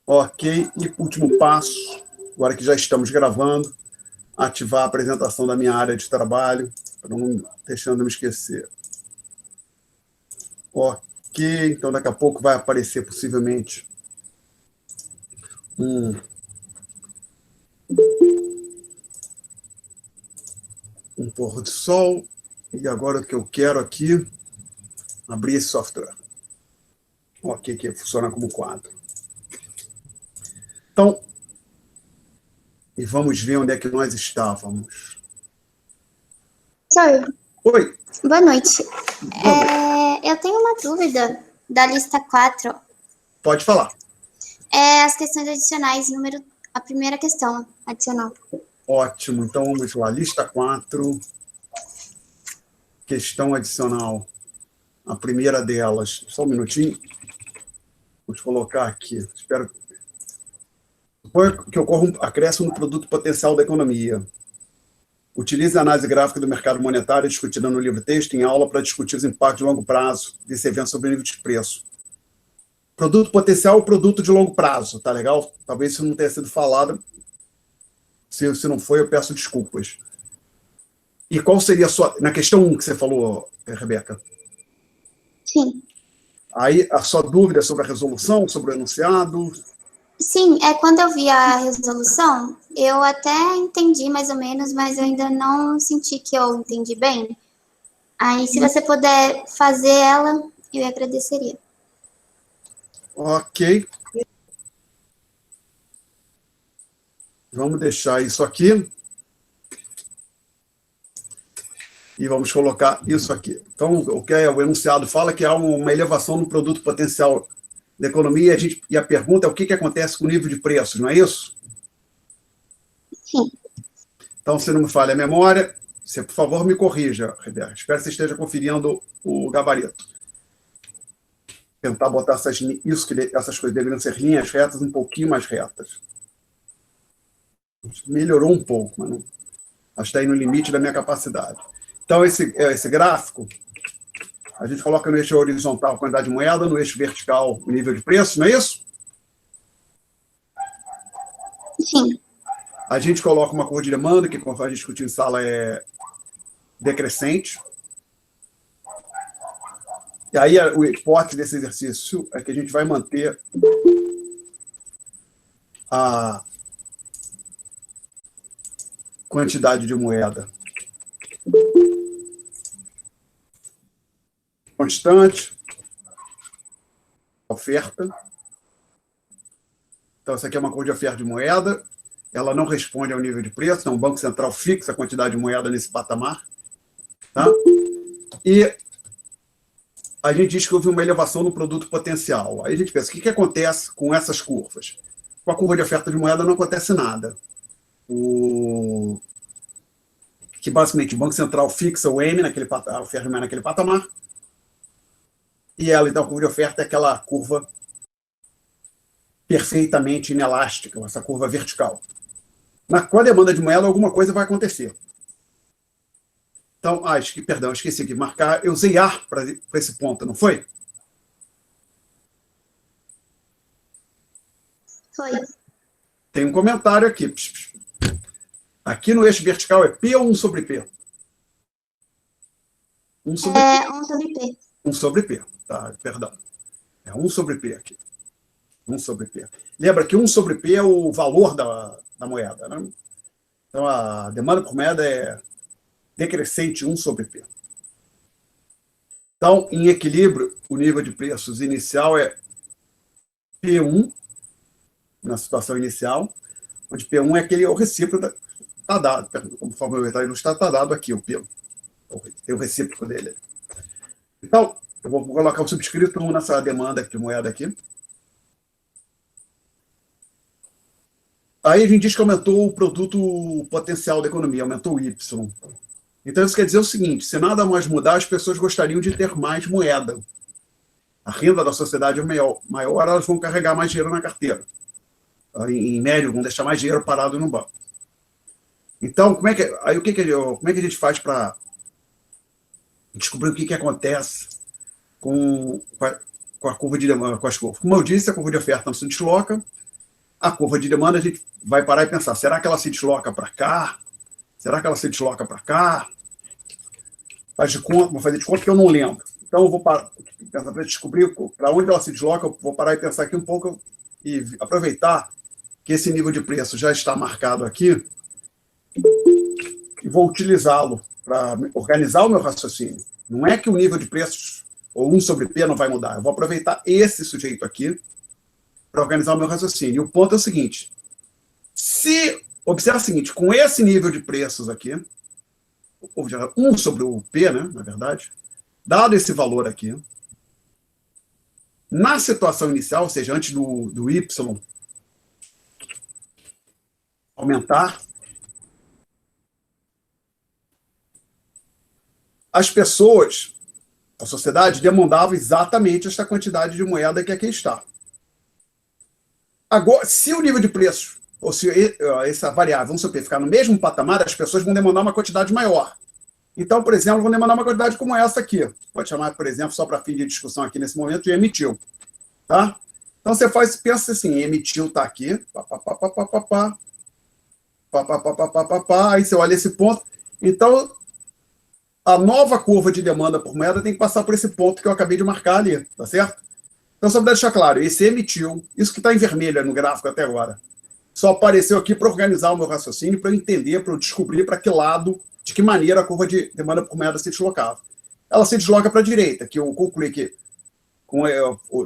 Ok, e último passo, agora que já estamos gravando, ativar a apresentação da minha área de trabalho, para não deixando me esquecer. Ok, então daqui a pouco vai aparecer possivelmente um pôr do sol, e agora o que eu quero aqui, abrir esse software. Ok, que funciona como quadro. Então, e vamos ver onde é que nós estávamos. Professor, Oi. boa noite. Boa noite. Eu tenho uma dúvida da lista 4. Pode falar. As questões adicionais, a primeira questão adicional. Ótimo, então vamos lá. Lista 4, questão adicional. A primeira delas, só um minutinho. Vou colocar aqui. Espero que ocorra um acréscimo no produto potencial da economia. Utilize a análise gráfica do mercado monetário discutida no livro-texto em aula para discutir os impactos de longo prazo desse evento sobre o nível de preço. Produto potencial ou produto de longo prazo, tá legal? Talvez isso não tenha sido falado. Se não foi, eu peço desculpas. E qual seria a sua... Na questão 1 que você falou, Rebeca? Sim. Aí, a sua dúvida sobre a resolução, sobre o enunciado? Sim, quando eu vi a resolução, eu até entendi mais ou menos, mas eu ainda não senti que eu entendi bem. Aí, se você puder fazer ela, eu agradeceria. Ok. Vamos deixar isso aqui. E vamos colocar isso aqui. Então, o enunciado fala que há uma elevação no produto potencial da economia e a pergunta é o que acontece com o nível de preços, não é isso? Sim. Então, se não me falha a memória, você, por favor, me corrija, Rebeca. Espero que você esteja conferindo o gabarito. Tentar botar essas coisas deveriam ser linhas retas um pouquinho mais retas. Melhorou um pouco, mas não, acho que está aí no limite da minha capacidade. Então, esse gráfico, a gente coloca no eixo horizontal a quantidade de moeda, no eixo vertical o nível de preço, não é isso? Sim. A gente coloca uma curva de demanda, que, conforme a gente discutiu em sala, é decrescente. E aí, o hipótese desse exercício é que a gente vai manter a quantidade de moeda constante, oferta. Então, essa aqui é uma curva de oferta de moeda, ela não responde ao nível de preço, então o Banco Central fixa a quantidade de moeda nesse patamar. Tá? E a gente diz que houve uma elevação no produto potencial. Aí a gente pensa, o que acontece com essas curvas? Com a curva de oferta de moeda não acontece nada. Que basicamente o Banco Central fixa o M, a oferta de moeda naquele patamar, e ela, então, a curva de oferta é aquela curva perfeitamente inelástica, essa curva vertical. Com a demanda de moeda, alguma coisa vai acontecer. Então, esqueci de marcar. Eu usei AR para esse ponto, não foi? Foi. Tem um comentário aqui. Aqui no eixo vertical é P ou 1 sobre P? 1 sobre P. 1 sobre P. 1 sobre P, tá? Perdão. É 1 sobre P aqui. 1 sobre P. Lembra que 1 sobre P é o valor da moeda, né? Então, a demanda por moeda é decrescente 1 sobre P. Então, em equilíbrio, o nível de preços inicial é P1, na situação inicial, onde P1 é o recíproco, está dado, conforme eu está ilustrado, está dado aqui o P. Tem o recíproco dele. Então, eu vou colocar o subscrito 1 nessa demanda de moeda aqui. Aí a gente diz que aumentou o produto potencial da economia, aumentou o Y. Então isso quer dizer o seguinte, se nada mais mudar, as pessoas gostariam de ter mais moeda. A renda da sociedade é maior, elas vão carregar mais dinheiro na carteira. Em médio, vão deixar mais dinheiro parado no banco. Então, como é que a gente faz para descobrir o que acontece com a curva de demanda, com as curvas? Como eu disse, a curva de oferta não se desloca, a curva de demanda, a gente vai parar e pensar, será que ela se desloca para cá? Será que ela se desloca para cá? Vou fazer de conta que eu não lembro. Então, eu vou pensar para descobrir para onde ela se desloca, eu vou parar e pensar aqui um pouco e aproveitar que esse nível de preço já está marcado aqui e vou utilizá-lo para organizar o meu raciocínio. Não é que o nível de preços ou 1 sobre P não vai mudar. Eu vou aproveitar esse sujeito aqui para organizar o meu raciocínio. E o ponto é o seguinte, observa o seguinte, com esse nível de preços aqui, 1 sobre o P, né, na verdade, dado esse valor aqui, na situação inicial, ou seja, antes do Y aumentar, as pessoas, a sociedade, demandava exatamente esta quantidade de moeda que aqui está. Agora, se o nível de preços, ou se essa variável, vamos supor, ficar no mesmo patamar, as pessoas vão demandar uma quantidade maior. Então, por exemplo, vão demandar uma quantidade como essa aqui. Pode chamar, por exemplo, só para fim de discussão aqui nesse momento, de emitiu. Tá? Então, você pensa assim, emitiu está aqui, aí você olha esse ponto. Então, a nova curva de demanda por moeda tem que passar por esse ponto que eu acabei de marcar ali, tá certo? Então, só para deixar claro, esse emitiu, isso que está em vermelho no gráfico até agora, só apareceu aqui para organizar o meu raciocínio, para eu entender, para eu descobrir para que lado, de que maneira a curva de demanda por moeda se deslocava. Ela se desloca para a direita, que eu concluí que,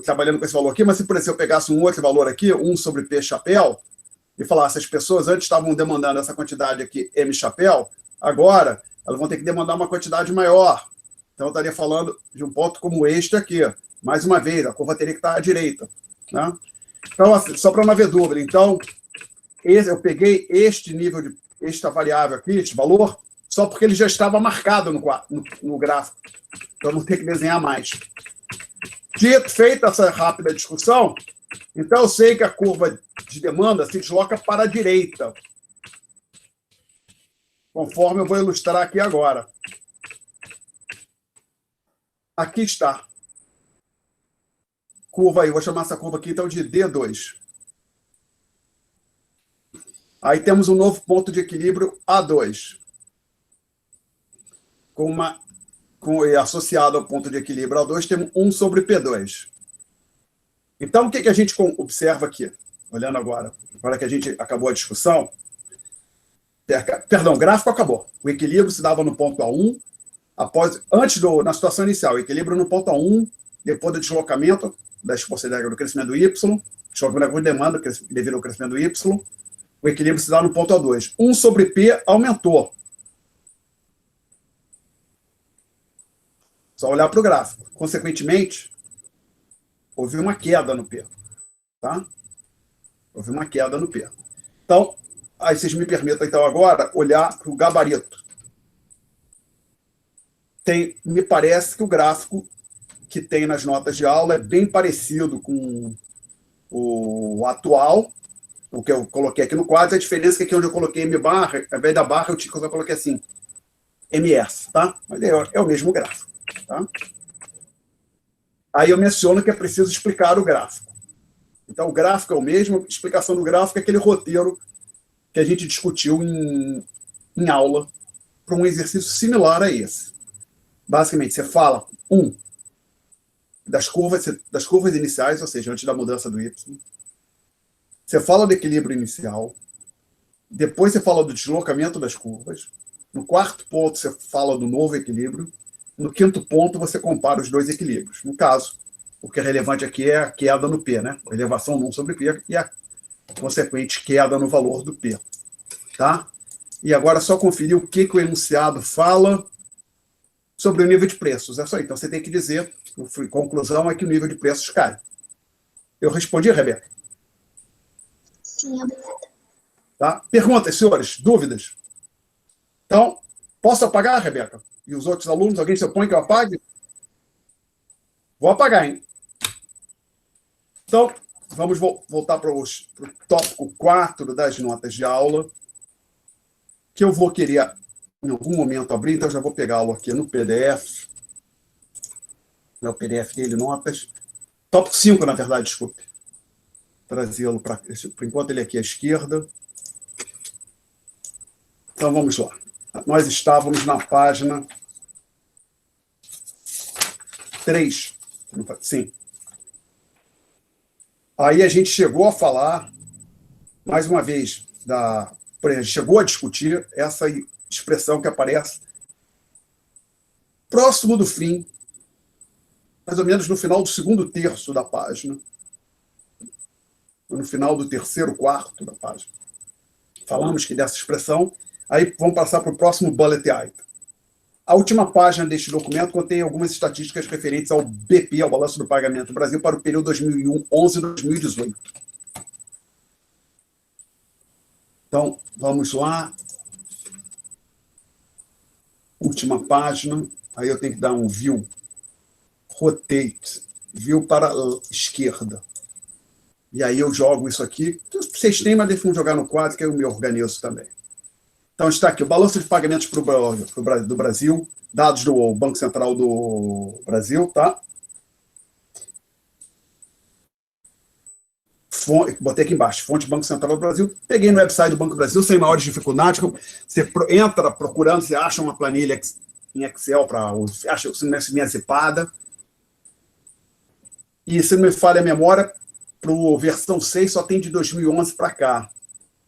trabalhando com esse valor aqui, mas se, por exemplo, eu pegasse um outro valor aqui, 1 sobre P chapéu, e falasse, as pessoas antes estavam demandando essa quantidade aqui, M chapéu, agora elas vão ter que demandar uma quantidade maior. Então, eu estaria falando de um ponto como este aqui. Mais uma vez, a curva teria que estar à direita. Né? Então, assim, só para não haver dúvida. Então, eu peguei esta variável aqui, este valor, só porque ele já estava marcado no gráfico. Então, não tem que desenhar mais. Feita essa rápida discussão, então eu sei que a curva de demanda se desloca para a direita, conforme eu vou ilustrar aqui agora. Aqui está. Curva aí, vou chamar essa curva aqui então de D2. Aí temos um novo ponto de equilíbrio A2. Associado ao ponto de equilíbrio A2, temos 1 sobre P2. Então, o que a gente observa aqui? Olhando agora que a gente acabou a discussão. Perdão, o gráfico acabou. O equilíbrio se dava no ponto A1, na situação inicial, o equilíbrio no ponto A1, depois do deslocamento das possibilidades do crescimento do Y, deslocamento da demanda devido ao crescimento do Y, o equilíbrio se dá no ponto A2. 1 sobre P aumentou. Só olhar para o gráfico. Consequentemente, houve uma queda no P. Tá? Houve uma queda no P. Então, aí vocês me permitam, então, agora, olhar para o gabarito. Me parece que o gráfico que tem nas notas de aula é bem parecido com o atual, o que eu coloquei aqui no quadro. A diferença é que aqui onde eu coloquei M barra, ao invés da barra, eu coloquei assim, MS, tá? Mas é o mesmo gráfico, tá? Aí eu menciono que é preciso explicar o gráfico. Então, o gráfico é o mesmo, a explicação do gráfico é aquele roteiro que a gente discutiu em aula para um exercício similar a esse. Basicamente, você fala, das curvas iniciais, ou seja, antes da mudança do Y. Você fala do equilíbrio inicial. Depois você fala do deslocamento das curvas. No quarto ponto, você fala do novo equilíbrio. No quinto ponto, você compara os dois equilíbrios. No caso, o que é relevante aqui é a queda no P, né? A elevação no 1 sobre P e a consequente queda no valor do P. Tá? E agora só conferir o que o enunciado fala sobre o nível de preços. É só aí. Então você tem que dizer, a conclusão é que o nível de preços cai. Eu respondi, Rebeca? Sim, obrigada. Tá? Perguntas, senhores? Dúvidas? Então, posso apagar, Rebeca? E os outros alunos, alguém se opõe que eu apague? Vou apagar, hein? Então, vamos voltar para o tópico 4 das notas de aula, que eu vou querer, em algum momento, abrir, então já vou pegá-lo aqui no PDF. Meu PDF dele, notas. Tópico 5, na verdade, desculpe. trazê-lo para... Por enquanto, ele aqui à esquerda. Então, vamos lá. Nós estávamos na página 3. Sim. Aí a gente chegou a falar, mais uma vez, chegou a discutir essa expressão que aparece próximo do fim, mais ou menos no final do segundo terço da página, ou no final do terceiro quarto da página. Falamos que dessa expressão, aí vamos passar para o próximo bullet item. A última página deste documento contém algumas estatísticas referentes ao BP, ao Balanço do Pagamento do Brasil, para o período 2011 e 2018. Então, vamos lá. Última página. Aí eu tenho que dar um view. Rotate. View para a esquerda. E aí eu jogo isso aqui. Vocês têm, mas deixam jogar no quadro, que eu me organizo também. Então, está aqui o balanço de pagamentos do Brasil, dados do Banco Central do Brasil, tá? Botei aqui embaixo, fonte Banco Central do Brasil. Peguei no website do Banco do Brasil, sem maiores dificuldades. Você entra procurando, você acha uma planilha em Excel, acha minha zipada. E, se não me falha a memória, para a versão 6 só tem de 2011 para cá.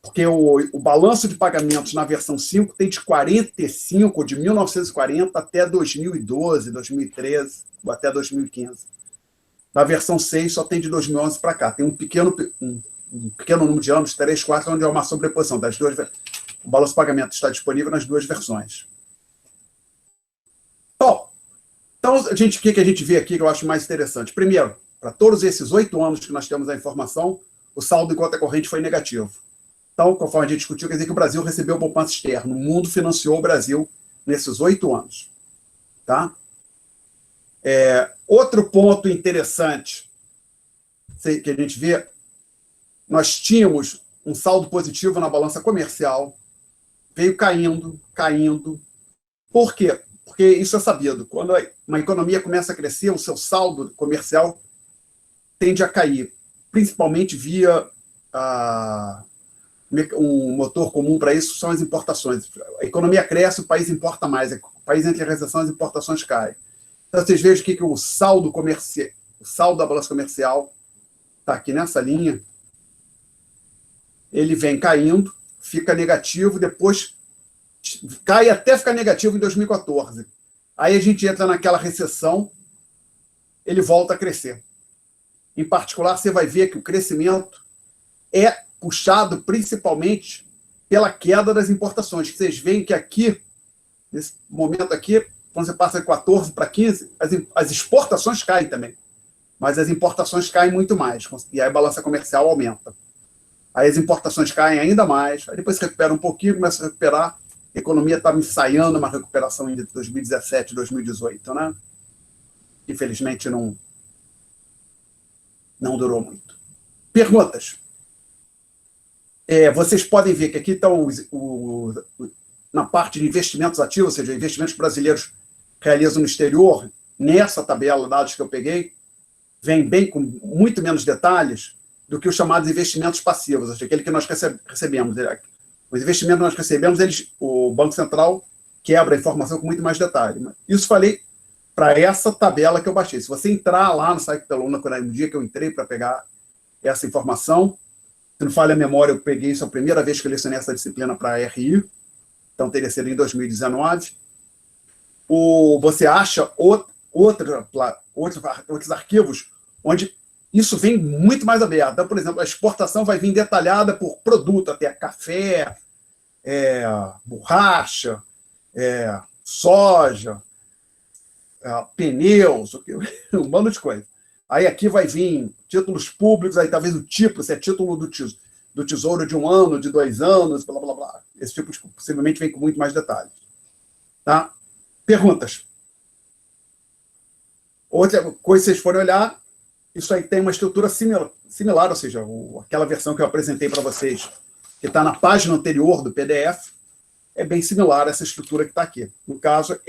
Porque o balanço de pagamentos na versão 5 tem de 45, de 1940 até 2012, 2013, ou até 2015. Na versão 6 só tem de 2011 para cá. Tem um pequeno número de anos, 3, 4, onde é uma sobreposição das duas. O balanço de pagamento está disponível nas duas versões. Bom, então, o que a gente vê aqui que eu acho mais interessante? Primeiro, para todos esses 8 anos que nós temos a informação, o saldo em conta corrente foi negativo. Então, conforme a gente discutiu, quer dizer que o Brasil recebeu poupança externa. O mundo financiou o Brasil nesses 8 anos. Tá? Outro ponto interessante que a gente vê, nós tínhamos um saldo positivo na balança comercial, veio caindo. Por quê? Porque isso é sabido. Quando uma economia começa a crescer, o seu saldo comercial tende a cair, principalmente via um motor comum para isso são as importações. A economia cresce, o país importa mais. O país entra em recessão, as importações caem. Então, vocês vejam que o saldo da balança comercial está aqui nessa linha. Ele vem caindo, fica negativo, depois cai até ficar negativo em 2014. Aí a gente entra naquela recessão, ele volta a crescer. Em particular, você vai ver que o crescimento é puxado principalmente pela queda das importações. Vocês veem que aqui, nesse momento aqui, quando você passa de 14 para 15, as exportações caem também. Mas as importações caem muito mais. E aí a balança comercial aumenta. Aí as importações caem ainda mais. Aí depois se recupera um pouquinho, começa a recuperar. A economia está ensaiando uma recuperação em 2017, 2018, né? Infelizmente não durou muito. Perguntas? Vocês podem ver que aqui estão na parte de investimentos ativos, ou seja, investimentos brasileiros realizam no exterior. Nessa tabela, dados que eu peguei, vem bem com muito menos detalhes do que os chamados investimentos passivos, ou seja, aquele que nós recebemos. Os investimentos que nós recebemos, o Banco Central quebra a informação com muito mais detalhe. Isso falei para essa tabela que eu baixei. Se você entrar lá no site da Luna, no dia que eu entrei para pegar essa informação, se não falha a memória, eu peguei isso a primeira vez que eu lecionei essa disciplina para a RI, então teria sido em 2019. Você acha outros arquivos onde isso vem muito mais aberto. Então, por exemplo, a exportação vai vir detalhada por produto, até café, borracha, soja, pneus, um bando de coisa. Aí aqui vai vir títulos públicos, aí talvez o tipo, se é título do Tesouro de 1 ano, de 2 anos, blá, blá, blá. Esse tipo possivelmente vem com muito mais detalhes. Tá? Perguntas? Outra coisa, se vocês forem olhar, isso aí tem uma estrutura similar, ou seja, aquela versão que eu apresentei para vocês, que está na página anterior do PDF, é bem similar a essa estrutura que está aqui. No caso,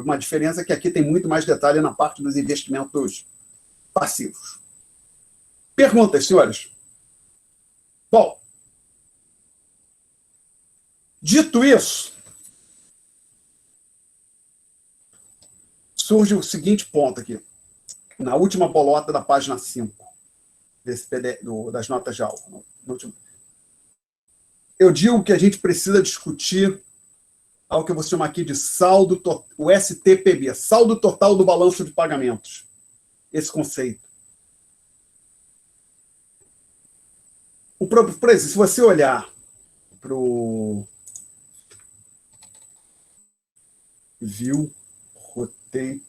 uma diferença é que aqui tem muito mais detalhe na parte dos investimentos passivos. Perguntas, senhores? Bom, dito isso, surge o seguinte ponto aqui, na última bolota da página 5, desse das notas de aula. Eu digo que a gente precisa discutir algo que eu vou chamar aqui de saldo, o STPB, saldo total do balanço de pagamentos. Esse conceito. Por exemplo, se você olhar para o View, Rotate,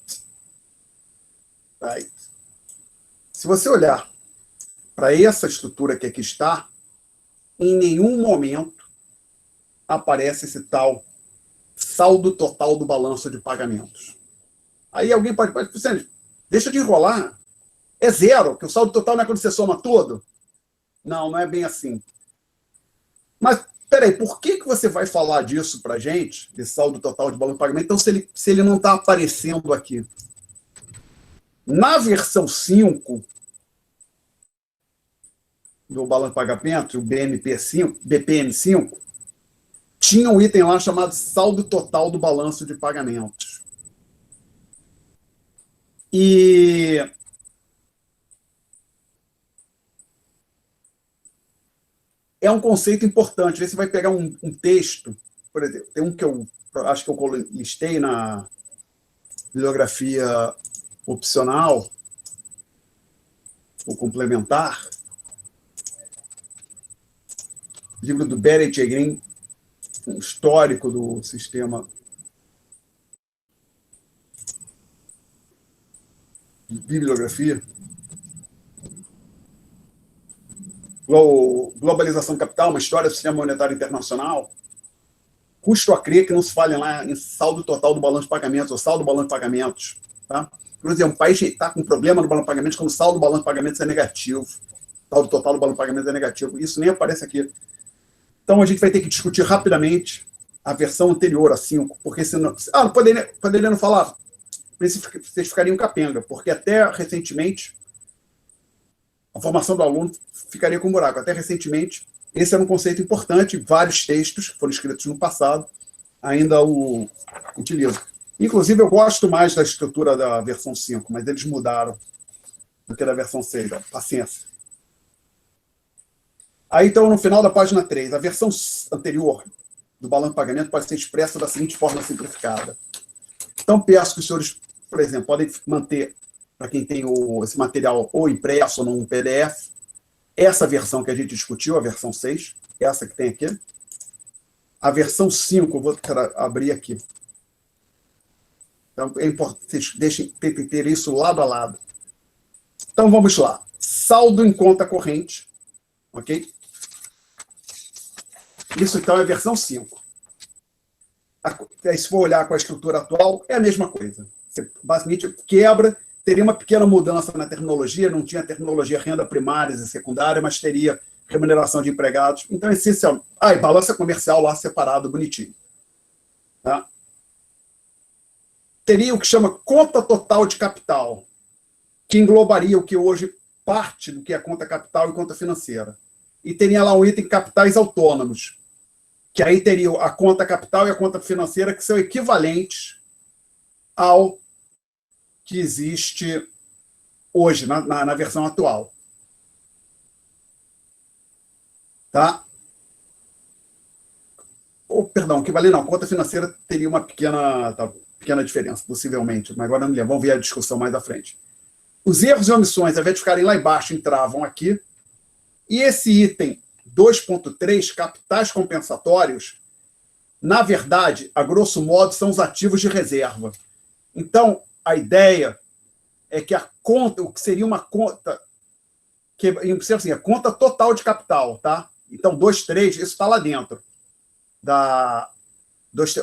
right. Se você olhar para essa estrutura que aqui está, em nenhum momento aparece esse tal saldo total do balanço de pagamentos. Aí alguém pode dizer, deixa de enrolar, é zero, que o saldo total não é quando você soma tudo. Não, não é bem assim. Mas, peraí, por que você vai falar disso para a gente, de saldo total de balanço de pagamento, então se ele não está aparecendo aqui? Na versão 5 do balanço de pagamento, o BPM5, tinha um item lá chamado saldo total do balanço de pagamentos. E é um conceito importante. Você vai pegar um texto, por exemplo, tem um que eu acho que eu listei na bibliografia opcional, ou complementar, livro do Beret Egrin, um histórico do sistema de bibliografia. Globalização Capital, uma história do sistema monetário internacional. Custo a crer que não se fale lá em saldo total do balanço de pagamentos ou saldo do balanço de pagamentos. Tá? Por exemplo, um país está com problema no balanço de pagamentos quando o saldo do balanço de pagamentos é negativo. Saldo total do balanço de pagamentos é negativo. Isso nem aparece aqui. Então, a gente vai ter que discutir rapidamente a versão anterior, a 5, porque senão... não poderia não falar. Vocês ficariam capenga, porque até recentemente a formação do aluno ficaria com buraco. Até recentemente, esse era um conceito importante, vários textos que foram escritos no passado ainda o utilizam. Inclusive, eu gosto mais da estrutura da versão 5, mas eles mudaram do que da versão 6. Paciência. Aí, então, no final da página 3, a versão anterior do balanço de pagamento pode ser expressa da seguinte forma simplificada. Então, peço que os senhores, por exemplo, podem manter, para quem tem esse material ou impresso ou num PDF, essa versão que a gente discutiu, a versão 6, essa que tem aqui. A versão 5, eu vou abrir aqui. Então, é importante que vocês tentem ter isso lado a lado. Então, vamos lá. Saldo em conta corrente. Ok? Isso, então, é a versão 5. Se for olhar com a estrutura atual, é a mesma coisa. Você, basicamente, quebra, teria uma pequena mudança na tecnologia, não tinha tecnologia renda primária e secundária, mas teria remuneração de empregados. Então, essencialmente... e balança comercial lá separado, bonitinho. Tá? Teria o que chama conta total de capital, que englobaria o que hoje parte do que é conta capital e conta financeira. E teria lá um item capitais autônomos, que aí teria a conta capital e a conta financeira, que são equivalentes ao que existe hoje, na versão atual. Tá? Perdão, equivalente não, conta financeira teria uma pequena diferença, possivelmente, mas agora não lembro, vamos ver a discussão mais à frente. Os erros e omissões, ao invés de ficarem lá embaixo, entravam aqui, e esse item 2.3, capitais compensatórios, na verdade, a grosso modo, são os ativos de reserva. Então, a ideia é que a conta, o que seria uma conta, assim, a conta total de capital, tá? Então, 2.3, isso está lá dentro,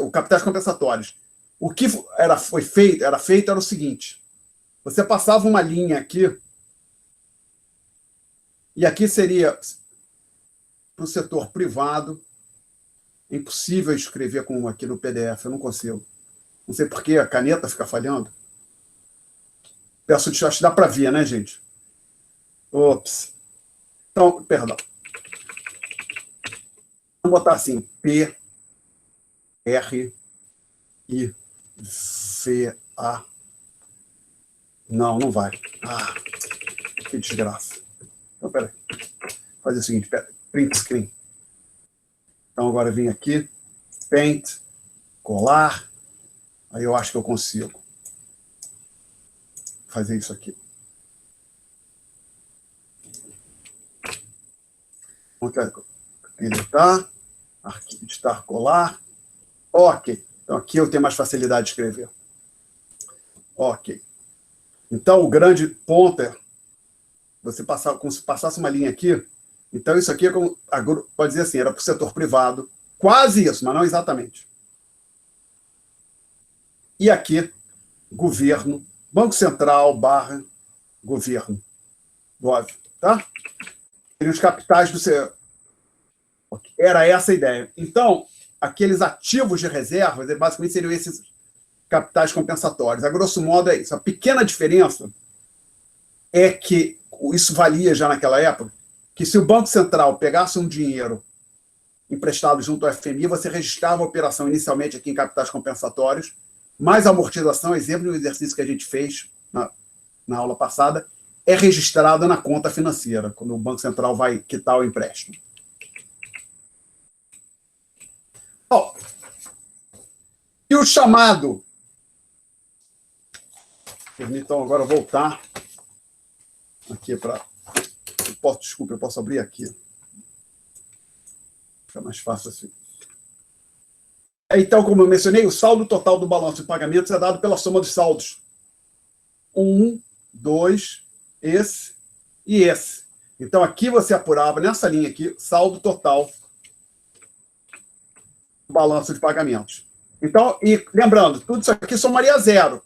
o capitais compensatórios. O que era feito era o seguinte, você passava uma linha aqui, e aqui seria, para o setor privado, é impossível escrever como aqui no PDF, eu não consigo. Não sei por que a caneta fica falhando. Peço desculpa, acho que dá para ver, né, gente? Ops. Então, perdão. Vamos botar assim, P, R, I, C, A. Não, não vai. Ah, que desgraça. Então, peraí. Fazer o seguinte, peraí. Print screen. Então, agora eu vim aqui, Paint, colar. Aí eu acho que eu consigo fazer isso aqui. Editar, editar, colar. Ok. Então, aqui eu tenho mais facilidade de escrever. Ok. Então, o grande ponto é você passar, como se passasse uma linha aqui. Então, isso aqui é como, pode dizer assim, era para o setor privado. Quase isso, mas não exatamente. E aqui, governo, Banco Central / governo. Óbvio, tá? Seriam os capitais do seu. Era essa a ideia. Então, aqueles ativos de reservas, basicamente, seriam esses capitais compensatórios. A grosso modo é isso. A pequena diferença é que isso valia já naquela época, que se o Banco Central pegasse um dinheiro emprestado junto ao FMI, você registrava a operação inicialmente aqui em capitais compensatórios, mais amortização, exemplo do exercício que a gente fez na aula passada, é registrada na conta financeira, quando o Banco Central vai quitar o empréstimo. Bom, e o chamado... Permitam agora voltar aqui para... Desculpa, eu posso abrir aqui. Fica mais fácil assim. Então, como eu mencionei, o saldo total do balanço de pagamentos é dado pela soma dos saldos. 1, 2, esse e esse. Então, aqui você apurava, nessa linha aqui, saldo total do balanço de pagamentos. Então, e lembrando, tudo isso aqui somaria zero,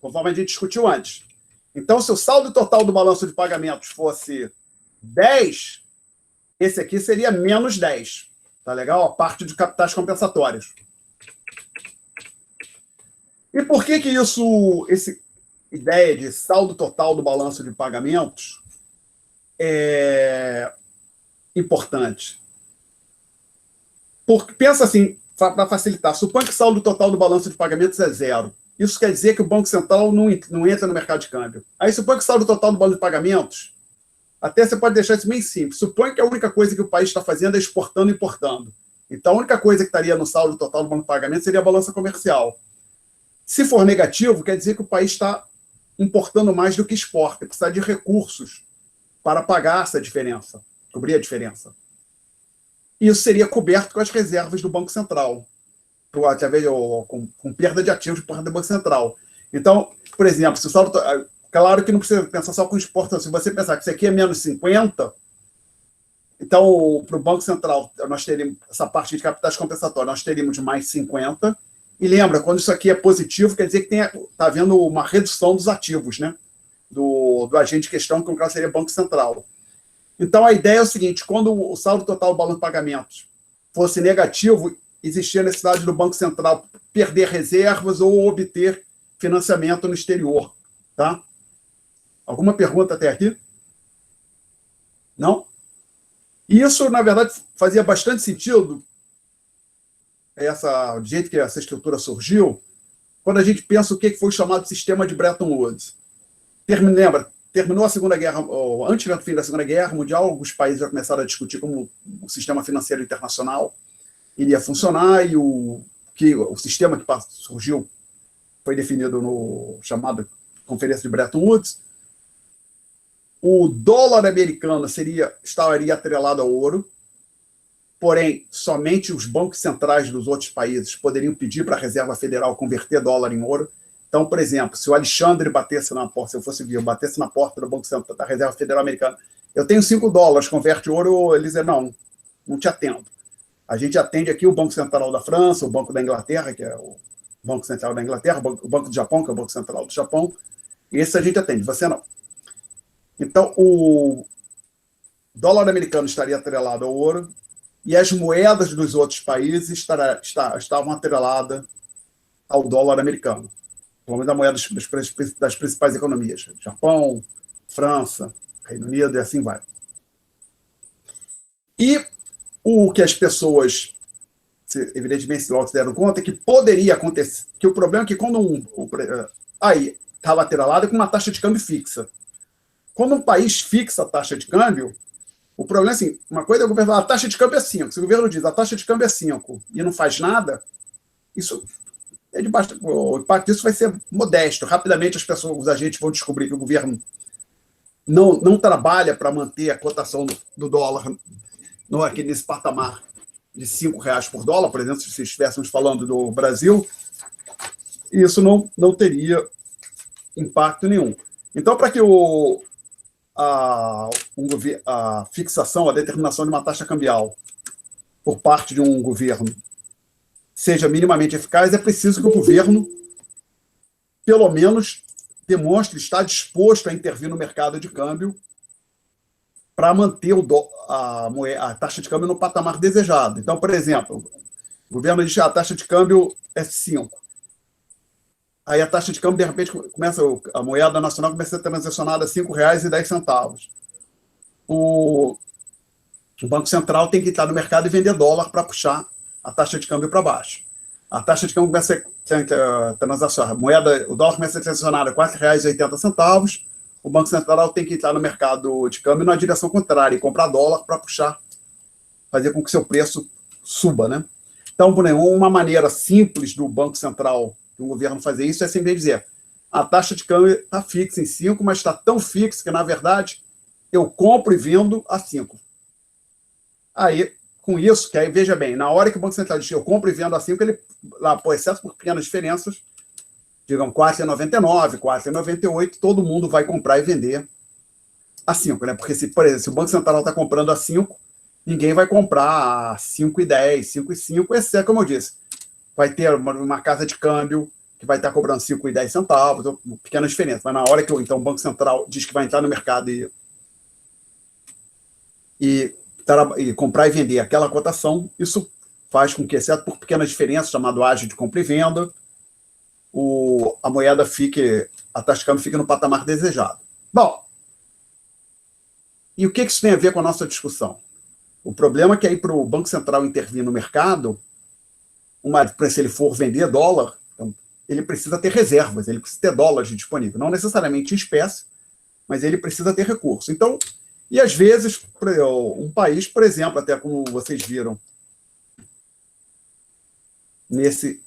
conforme a gente discutiu antes. Então, se o saldo total do balanço de pagamentos fosse 10, esse aqui seria menos 10. Tá legal? A parte de capitais compensatórios. E por que essa ideia de saldo total do balanço de pagamentos é importante? Porque, pensa assim, para facilitar, suponha que o saldo total do balanço de pagamentos é zero. Isso quer dizer que o Banco Central não entra no mercado de câmbio. Aí suponha que o saldo total do balanço de pagamentos, até você pode deixar isso bem simples. Suponha que a única coisa que o país está fazendo é exportando e importando. Então, a única coisa que estaria no saldo total do banco de pagamento seria a balança comercial. Se for negativo, quer dizer que o país está importando mais do que exporta, e precisa de recursos para pagar essa diferença, cobrir a diferença. Isso seria coberto com as reservas do Banco Central, através com perda de ativos por parte do Banco Central. Então, por exemplo, se o saldo... Claro que não precisa pensar só com exportação. Se você pensar que isso aqui é menos 50, então, para o Banco Central, nós teríamos essa parte de capitais compensatórios, nós teríamos mais 50. E lembra, quando isso aqui é positivo, quer dizer que está havendo uma redução dos ativos, né? Do agente em questão, que no caso seria o Banco Central. Então, a ideia é o seguinte, quando o saldo total do balanço de pagamentos fosse negativo, existia a necessidade do Banco Central perder reservas ou obter financiamento no exterior. Tá? Alguma pergunta até aqui? Não? Isso, na verdade, fazia bastante sentido, do jeito que essa estrutura surgiu, quando a gente pensa o que foi chamado de sistema de Bretton Woods. Lembra, terminou a Segunda Guerra, ou antes do fim da Segunda Guerra Mundial, os países já começaram a discutir como o sistema financeiro internacional iria funcionar, e o sistema que surgiu foi definido no chamado Conferência de Bretton Woods. O dólar americano estaria atrelado ao ouro, porém, somente os bancos centrais dos outros países poderiam pedir para a Reserva Federal converter dólar em ouro. Então, por exemplo, se o Alexandre batesse na porta, se eu fosse vir, batesse na porta do Banco Central, da Reserva Federal Americana, eu tenho $5, converte ouro, eles dizem, não te atendo. A gente atende aqui o Banco Central da França, o Banco da Inglaterra, que é o Banco Central da Inglaterra, o Banco do Japão, que é o Banco Central do Japão, e esse a gente atende, você não. Então, o dólar americano estaria atrelado ao ouro e as moedas dos outros países estavam atreladas ao dólar americano. Pelo menos a moeda das principais economias. Japão, França, Reino Unido e assim vai. E O que as pessoas, evidentemente, logo se deram conta é que poderia acontecer, que o problema é que quando aí estava atrelado com uma taxa de câmbio fixa. Quando um país fixa a taxa de câmbio, o problema é assim, uma coisa é o governo falar, a taxa de câmbio é 5. Se o governo diz, a taxa de câmbio é 5 e não faz nada, isso é o impacto disso vai ser modesto. Rapidamente as pessoas, os agentes vão descobrir que o governo não trabalha para manter a cotação do dólar aqui nesse patamar de R$ 5 por dólar, por exemplo, se estivéssemos falando do Brasil, isso não teria impacto nenhum. Então, para que a fixação, a determinação de uma taxa cambial por parte de um governo seja minimamente eficaz, é preciso que o governo, pelo menos, demonstre estar disposto a intervir no mercado de câmbio para manter a taxa de câmbio no patamar desejado. Então, por exemplo, o governo diz que a taxa de câmbio é 5. Aí a taxa de câmbio, de repente, a moeda nacional começa a ser transacionada a R$ 5,10. O Banco Central tem que estar no mercado e vender dólar para puxar a taxa de câmbio para baixo. A taxa de câmbio começa a transacionar, o dólar começa a ser transacionado a R$ 4,80. O Banco Central tem que estar no mercado de câmbio na direção contrária e comprar dólar para puxar, fazer com que seu preço suba, né? Então, uma maneira simples do Banco Central, do governo fazer isso, é simplesmente dizer, a taxa de câmbio está fixa em 5, mas está tão fixa que, na verdade, eu compro e vendo a 5. Aí, com isso, que aí, veja bem, na hora que o Banco Central diz eu compro e vendo a 5, ele, lá, por excesso por pequenas diferenças, digamos, 4,99, 4,98, todo mundo vai comprar e vender a 5, né? Porque, por exemplo, se o Banco Central está comprando a 5, ninguém vai comprar a 5,10, 5,5, exceto, como eu disse, vai ter uma casa de câmbio que vai estar cobrando 5,10 centavos, então, pequena diferença. Mas na hora que então, o Banco Central diz que vai entrar no mercado e comprar e vender aquela cotação, isso faz com que, exceto por pequenas diferenças, chamado ágio de compra e venda, a moeda a taxa de câmbio fique no patamar desejado. Bom, e o que isso tem a ver com a nossa discussão? O problema é que aí para o Banco Central intervir no mercado, se ele for vender dólar, então, ele precisa ter reservas, ele precisa ter dólares disponível, não necessariamente em espécie, mas ele precisa ter recurso. Então, e às vezes, um país, por exemplo, até como vocês viram nesses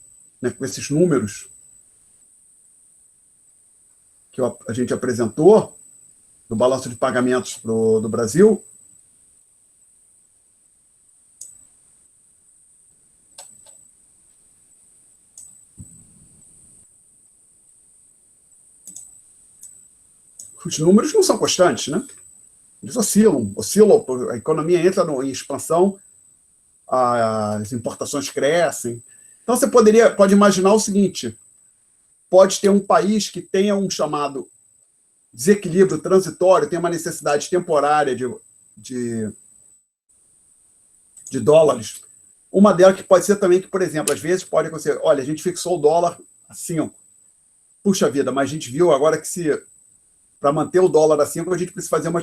números que a gente apresentou, do balanço de pagamentos do Brasil, os números não são constantes, né? Eles oscilam, a economia entra em expansão, as importações crescem. Então, você pode imaginar o seguinte, pode ter um país que tenha um chamado desequilíbrio transitório, tem uma necessidade temporária de dólares. Uma delas que pode ser também que, por exemplo, às vezes pode acontecer, olha, a gente fixou o dólar a 5. Puxa vida, mas a gente viu agora que para manter o dólar a 5, a gente precisa fazer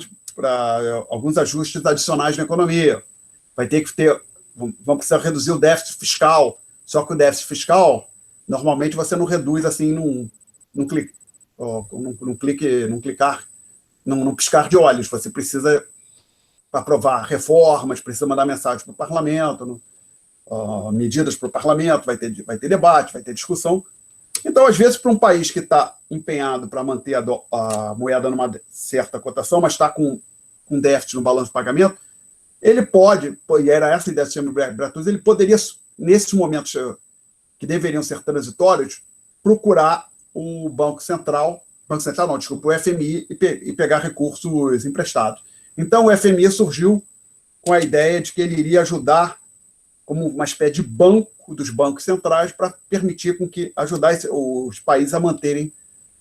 alguns ajustes adicionais na economia. Vai ter que vamos precisar reduzir o déficit fiscal. Só que o déficit fiscal, normalmente você não reduz assim num piscar de olhos. Você precisa aprovar reformas, precisa mandar mensagem para o parlamento, medidas para o parlamento, vai ter debate, vai ter discussão. Então, às vezes, para um país que está empenhado para manter a moeda numa certa cotação, mas está com déficit no balanço de pagamento, ele pode, e era essa a ideia do sistema Bretton, ele poderia, nesses momentos que deveriam ser transitórios, procurar o Banco Central não, desculpa, o FMI e pegar recursos emprestados. Então, o FMI surgiu com a ideia de que ele iria ajudar como uma espécie de banco dos bancos centrais para permitir ajudar os países a manterem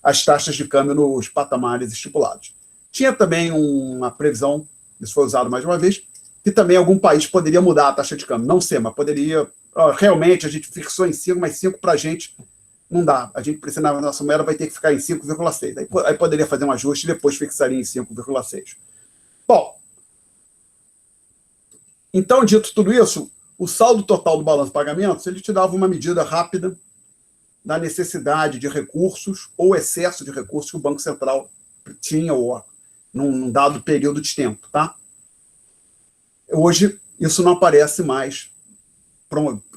as taxas de câmbio nos patamares estipulados. Tinha também uma previsão, isso foi usado mais uma vez, que também algum país poderia mudar a taxa de câmbio. Não sei, mas poderia. Realmente, a gente fixou em 5, mas 5 para a gente não dá. A gente precisa, na nossa moeda, vai ter que ficar em 5,6. Aí poderia fazer um ajuste e depois fixaria em 5,6. Bom, Então, dito tudo isso, o saldo total do balanço de pagamentos, ele te dava uma medida rápida da necessidade de recursos ou excesso de recursos que o Banco Central tinha ou num dado período de tempo, tá? Hoje, isso não aparece mais,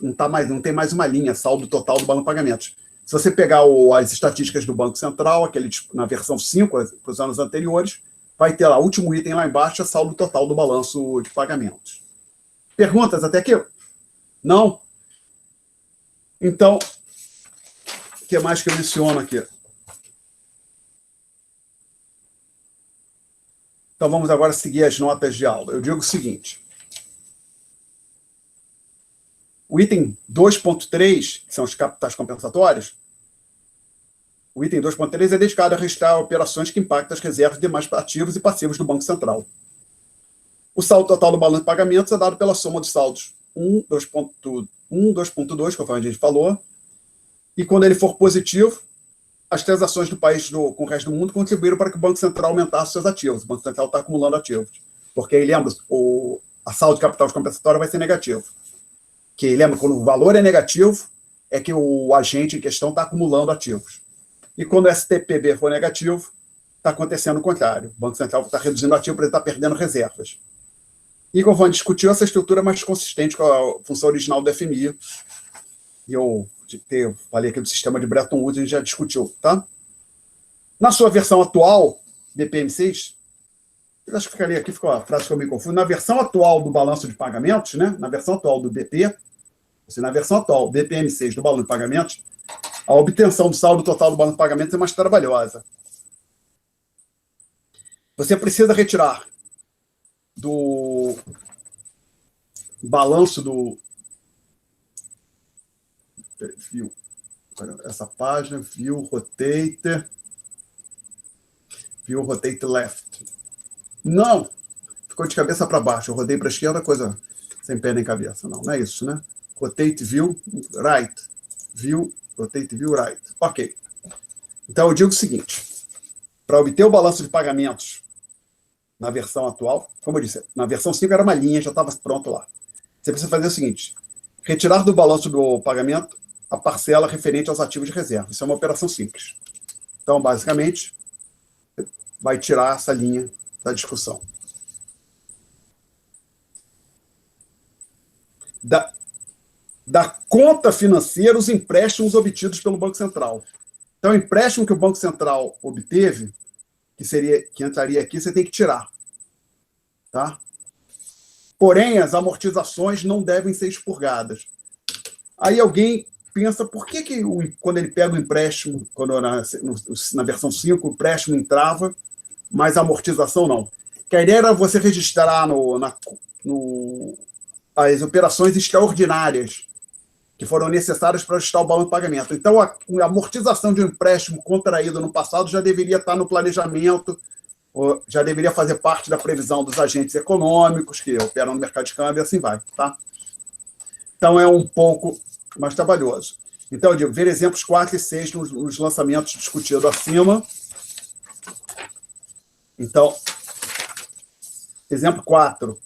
não tem mais uma linha, saldo total do balanço de pagamentos. Se você pegar as estatísticas do Banco Central, na versão 5, para os anos anteriores, vai ter lá, o último item lá embaixo, é saldo total do balanço de pagamentos. Perguntas até aqui? Não? Então, o que mais que eu menciono aqui? Então, vamos agora seguir as notas de aula. Eu digo o seguinte. O item 2.3, que são os capitais compensatórios, o item 2.3 é dedicado a registrar operações que impactam as reservas de demais ativos e passivos do Banco Central. O saldo total do balanço de pagamentos é dado pela soma dos saldos 1, 2.1, 2.2, conforme a gente falou, e quando ele for positivo, as transações do país com o resto do mundo contribuíram para que o Banco Central aumentasse seus ativos. O Banco Central está acumulando ativos. Porque aí, lembra, a saldo de capital compensatório vai ser negativo. Que lembra, quando o valor é negativo, é que o agente em questão está acumulando ativos. E quando o STPB for negativo, está acontecendo o contrário. O Banco Central está reduzindo ativo para ele estar perdendo reservas. E conforme discutiu, essa estrutura é mais consistente com a função original do FMI. E eu falei aqui do sistema de Bretton Woods, a gente já discutiu, tá? Na sua versão atual, BPM6, eu acho que ficaria aqui, ficou a frase que eu me confundo. Na versão atual do balanço de pagamentos, né? Na versão atual do BP, na versão atual, BPM6 do balanço de pagamentos, a obtenção do saldo total do balanço de pagamentos é mais trabalhosa. Você precisa retirar do balanço do view, essa página, view rotate left. Não, ficou de cabeça para baixo. Eu rodei para a esquerda, coisa sem pé nem cabeça. Não é isso, né? Rotate view right. View, rotate view right. Ok. Então eu digo o seguinte: para obter o balanço de pagamentos na versão atual, como eu disse, na versão 5 era uma linha, já estava pronto lá. Você precisa fazer o seguinte: retirar do balanço do pagamento a parcela referente aos ativos de reserva. Isso é uma operação simples. Então, basicamente, vai tirar essa linha da discussão. Da conta financeira, os empréstimos obtidos pelo Banco Central. Então, o empréstimo que o Banco Central obteve, que entraria aqui, você tem que tirar. Tá? Porém, as amortizações não devem ser expurgadas. Aí alguém pensa, por que quando ele pega o empréstimo, quando na versão 5, o empréstimo entrava, mas a amortização não? Que a ideia era você registrar as operações extraordinárias que foram necessárias para ajustar o balanço de pagamento. Então, a amortização de um empréstimo contraído no passado já deveria estar no planejamento, já deveria fazer parte da previsão dos agentes econômicos que operam no mercado de câmbio e assim vai. Tá? Então, é um pouco mais trabalhoso. Então, eu digo, ver exemplos 4 e 6 nos lançamentos discutidos acima. Então, exemplo 4,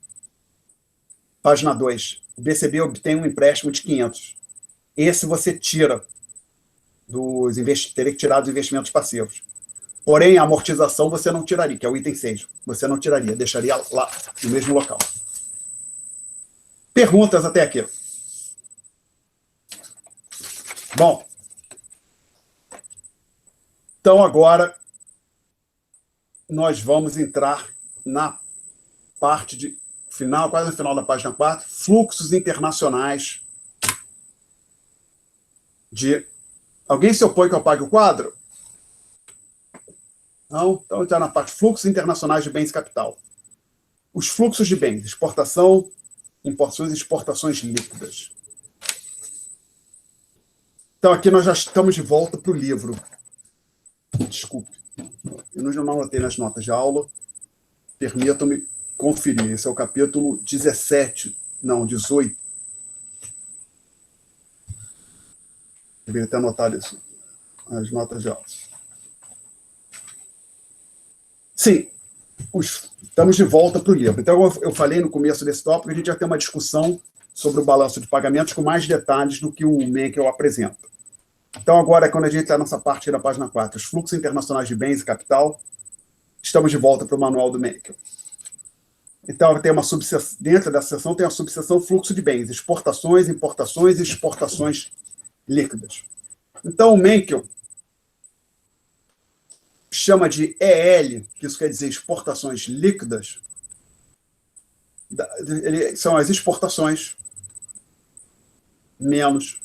página 2. O BCB obtém um empréstimo de 500. Esse você tira teria que tirar dos investimentos passivos. Porém, a amortização você não tiraria, que é o item 6. Você não tiraria, deixaria lá, no mesmo local. Perguntas até aqui? Bom, então agora nós vamos entrar na parte de final, quase no final da página 4, fluxos internacionais de... Alguém se opõe que eu pague o quadro? Não? Então está na parte fluxos internacionais de bens e capital. Os fluxos de bens, exportação, importações e exportações líquidas. Então, aqui nós já estamos de volta para o livro. Desculpe. Eu não anotei nas notas de aula. Permitam-me conferir. Esse é o capítulo 17. Não, 18. Deveria ter anotado isso. As notas de aula. Sim. Estamos de volta para o livro. Então, eu falei no começo desse tópico, a gente já tem uma discussão sobre o balanço de pagamentos com mais detalhes do que o Menkel apresenta. Então, agora, quando a gente está nessa parte da página 4, os fluxos internacionais de bens e capital, estamos de volta para o manual do Menkel. Então, tem uma subseção, dentro dessa seção tem a subseção fluxo de bens, exportações, importações e exportações líquidas. Então, o Menkel chama de EL, que isso quer dizer exportações líquidas, são as exportações menos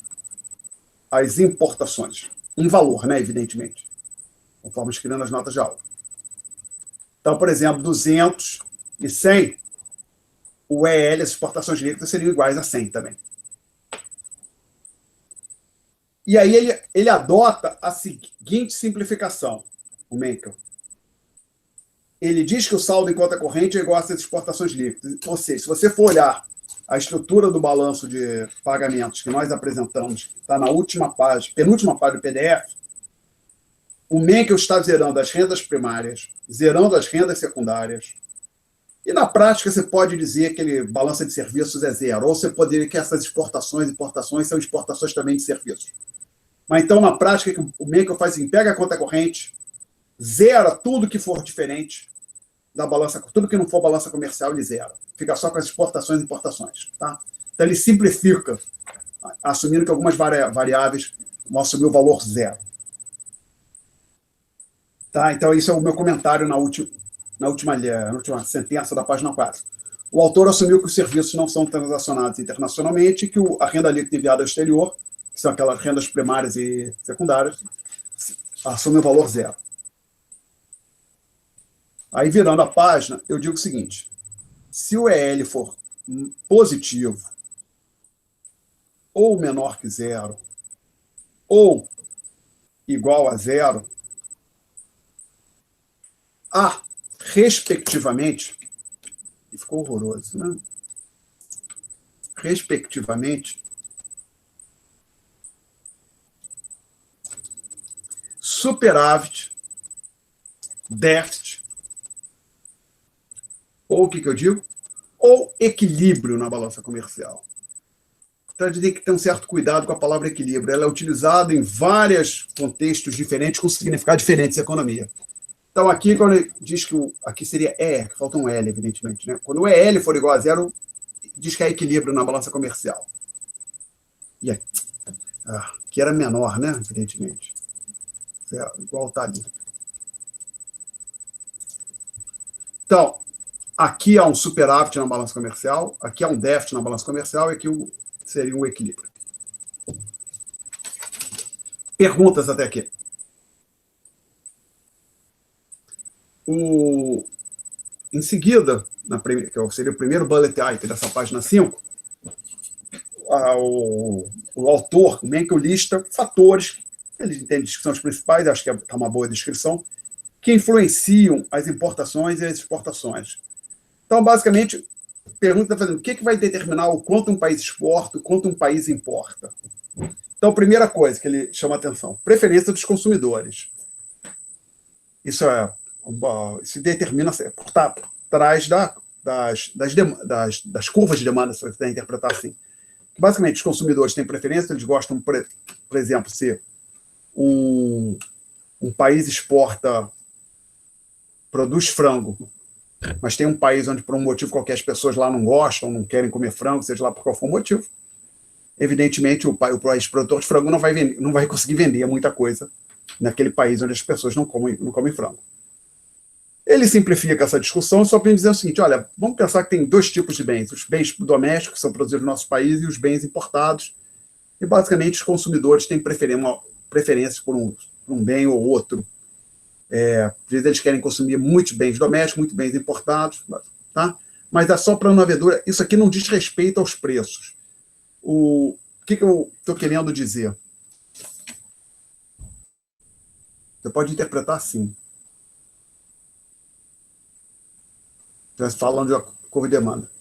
as importações, em valor, né, evidentemente, conforme escrevendo as notas de aula. Então, por exemplo, 200 e 100, o EL, as exportações líquidas, seriam iguais a 100 também. E aí ele adota a seguinte simplificação, o Menkel. Ele diz que o saldo em conta corrente é igual a essas exportações líquidas. Ou seja, se você for olhar a estrutura do balanço de pagamentos que nós apresentamos, que está na última página, penúltima página do PDF, o Menkel está zerando as rendas primárias, zerando as rendas secundárias. E na prática você pode dizer que ele balança de serviços é zero, ou você poderia dizer que essas exportações e importações são exportações também de serviços. Mas então, na prática, o Menkel faz assim, pega a conta corrente, zera tudo que for diferente da balança, tudo que não for balança comercial, ele zera. Fica só com as exportações e importações. Tá? Então, ele simplifica, assumindo que algumas variáveis vão assumir o valor zero. Tá? Então, isso é o meu comentário na última sentença da página 4. O autor assumiu que os serviços não são transacionados internacionalmente e que a renda líquida enviada ao exterior, que são aquelas rendas primárias e secundárias, assume o valor zero. Aí, virando a página, eu digo o seguinte: se o EL for positivo, ou menor que zero, ou igual a zero, respectivamente, e ficou horroroso, né? Respectivamente, superávit, déficit, ou o que eu digo? Ou equilíbrio na balança comercial. Então, a gente tem que ter um certo cuidado com a palavra equilíbrio. Ela é utilizada em vários contextos diferentes, com significados diferentes na economia. Então, aqui, quando ele diz que aqui seria que falta um L, evidentemente. Né? Quando o EL for igual a zero, diz que é equilíbrio na balança comercial. E aqui era menor, né? Evidentemente. Igual está ali. Então, aqui há um superávit na balança comercial, aqui há um déficit na balança comercial e aqui seria um equilíbrio. Perguntas até aqui. Em seguida, que seria o primeiro bullet item dessa página 5, o autor, o Menkel, lista fatores, ele entende que são os principais, acho que está uma boa descrição, que influenciam as importações e as exportações. Então, basicamente, a pergunta está fazendo: o que vai determinar o quanto um país exporta, o quanto um país importa? Então, a primeira coisa que ele chama a atenção: preferência dos consumidores. Isso se determina por trás das curvas de demanda, se você quiser interpretar assim. Basicamente, os consumidores têm preferência, eles gostam, por exemplo, se um país produz frango, mas tem um país onde, por um motivo qualquer, as pessoas lá não gostam, não querem comer frango, seja lá por qual for o motivo, evidentemente o país produtor de frango não vai conseguir vender muita coisa naquele país onde as pessoas não comem frango. Ele simplifica essa discussão só para dizer o seguinte: olha, vamos pensar que tem dois tipos de bens: os bens domésticos, que são produzidos no nosso país, e os bens importados. E, basicamente, os consumidores têm preferência por um bem ou outro. Às vezes eles querem consumir muitos bens domésticos, muitos bens importados, tá? Mas é só para não haver dúvida, isso aqui não diz respeito aos preços. O que eu estou querendo dizer? Você pode interpretar assim. Estivesse falando de curva de demanda.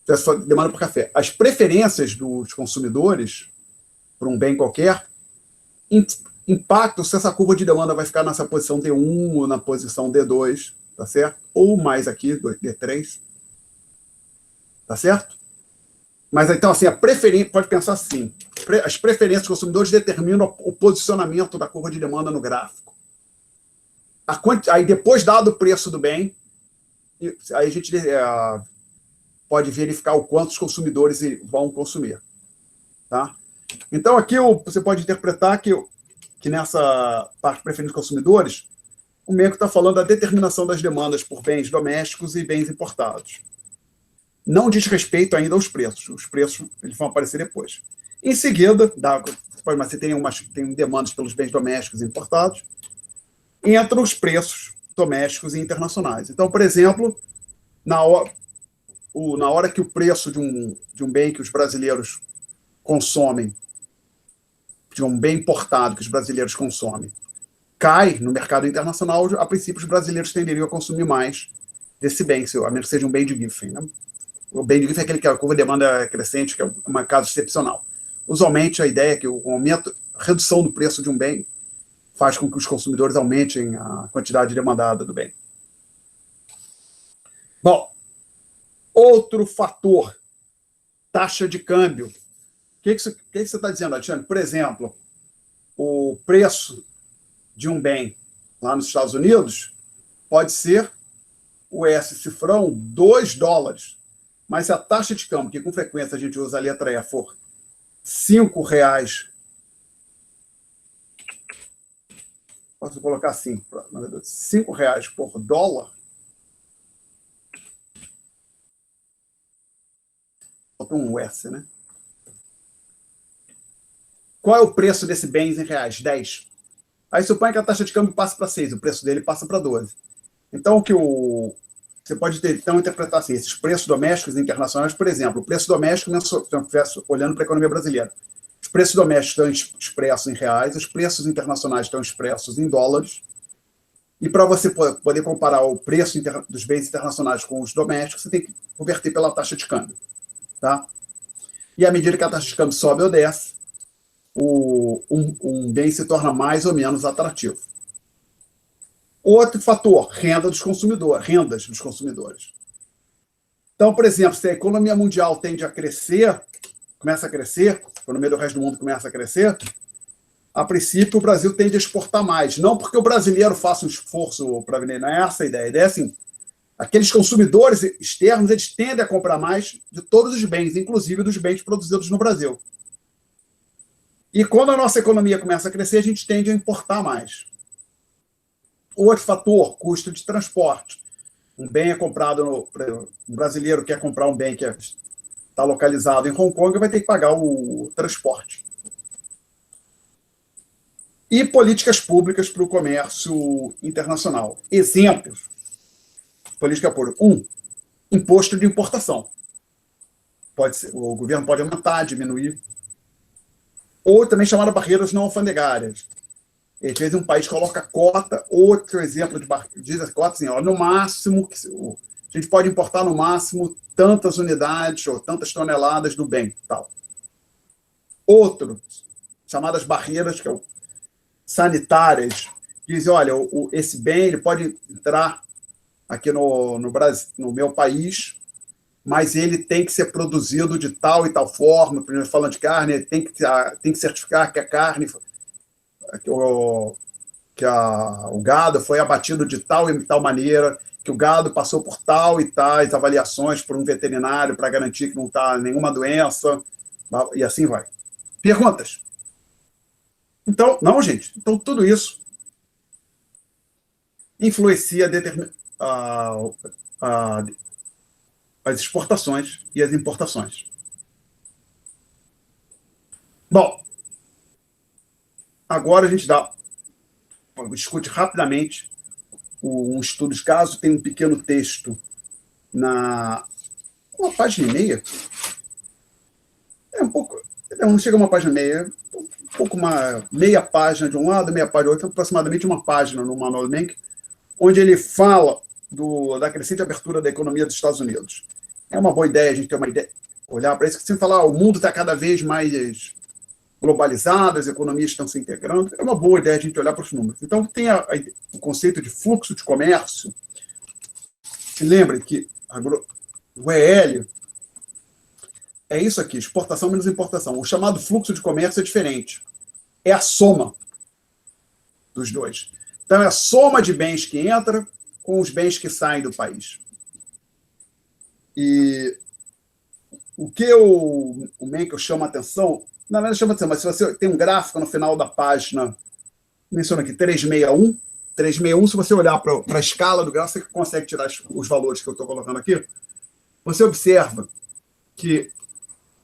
Estivesse falando de demanda por café. As preferências dos consumidores por um bem qualquer impactam se essa curva de demanda vai ficar nessa posição D1 ou na posição D2. tá certo? Ou mais aqui, D3, tá certo? Mas, então, assim, a preferência, pode pensar assim, as preferências dos consumidores determinam o posicionamento da curva de demanda no gráfico. Aí, depois dado o preço do bem, aí a gente pode verificar o quanto os consumidores vão consumir. Tá? Então, aqui você pode interpretar que nessa parte de preferência dos consumidores, o MECO está falando da determinação das demandas por bens domésticos e bens importados. Não diz respeito ainda aos preços. Os preços eles vão aparecer depois. Em seguida, você tem demandas pelos bens domésticos e importados, entram os preços domésticos e internacionais. Então, por exemplo, na hora que o preço de um bem que os brasileiros consomem, de um bem importado que os brasileiros consomem, cai no mercado internacional, a princípio os brasileiros tenderiam a consumir mais desse bem, a menos que seja um bem de Giffen. Né? O bem de Giffen é aquele que a curva de demanda crescente, que é um caso excepcional. Usualmente, a ideia é que a redução do preço de um bem faz com que os consumidores aumentem a quantidade demandada do bem. Bom, outro fator, taxa de câmbio. O que você está dizendo, Alexandre? Por exemplo, o preço de um bem lá nos Estados Unidos pode ser o S-cifrão $2, mas se a taxa de câmbio, que com frequência a gente usa a letra E, for R$5, posso colocar assim, R$5 por dólar, falta um S, né? Qual é o preço desse bem em reais? 10. Aí suponha que a taxa de câmbio passa para 6, o preço dele passa para 12. Então, você pode então interpretar assim, esses preços domésticos e internacionais, por exemplo, o preço doméstico, olhando para a economia brasileira, os preços domésticos estão expressos em reais, os preços internacionais estão expressos em dólares, e para você poder comparar o preço dos bens internacionais com os domésticos, você tem que converter pela taxa de câmbio. Tá? E à medida que a taxa de câmbio sobe ou desce, um bem se torna mais ou menos atrativo. Outro fator, rendas dos consumidores. Então, por exemplo, se a economia mundial tende a crescer, começa a crescer, a economia do resto do mundo começa a crescer, a princípio o Brasil tende a exportar mais. Não porque o brasileiro faça um esforço para vender, não é essa a ideia. A ideia é assim, aqueles consumidores externos, eles tendem a comprar mais de todos os bens, inclusive dos bens produzidos no Brasil. E quando a nossa economia começa a crescer, a gente tende a importar mais. Outro fator, custo de transporte. Um bem é comprado, um brasileiro quer comprar um bem que está localizado em Hong Kong, vai ter que pagar o transporte. E políticas públicas para o comércio internacional. Exemplos. Política pública. Imposto de importação. O governo pode aumentar, diminuir. Ou também chamada barreiras não alfandegárias. Às vezes um país coloca cota, outro exemplo diz a cota assim, ó, no máximo, a gente pode importar no máximo tantas unidades ou tantas toneladas do bem. Tal. Outro, chamadas barreiras sanitárias, dizem, olha, esse bem ele pode entrar aqui no Brasil, no meu país, mas ele tem que ser produzido de tal e tal forma, primeiro falando de carne, ele tem que certificar que a carne, o gado foi abatido de tal e tal maneira, que o gado passou por tal e tais avaliações por um veterinário para garantir que não está nenhuma doença, e assim vai. Perguntas? Então, não, gente. Então, tudo isso influencia as exportações e as importações. Bom, agora a gente discute rapidamente um estudo de caso, tem um pequeno texto uma página e meia. Não chega a uma página e meia, uma meia página de um lado, meia página do outro, aproximadamente uma página no Manual do Menck, onde ele fala da crescente abertura da economia dos Estados Unidos. É uma boa ideia a gente ter uma ideia, olhar para isso, que se falar o mundo está cada vez mais globalizado, as economias estão se integrando, é uma boa ideia a gente olhar para os números. Então, tem o conceito de fluxo de comércio, se lembre que o EL é isso aqui, exportação menos importação. O chamado fluxo de comércio é diferente. É a soma dos dois. Então, é a soma de bens que entra com os bens que saem do país. E o que o Menkel chama a atenção, na verdade chama a atenção, mas se você tem um gráfico no final da página, menciona aqui 361, 361, se você olhar para a escala do gráfico, você consegue tirar os valores que eu estou colocando aqui, você observa que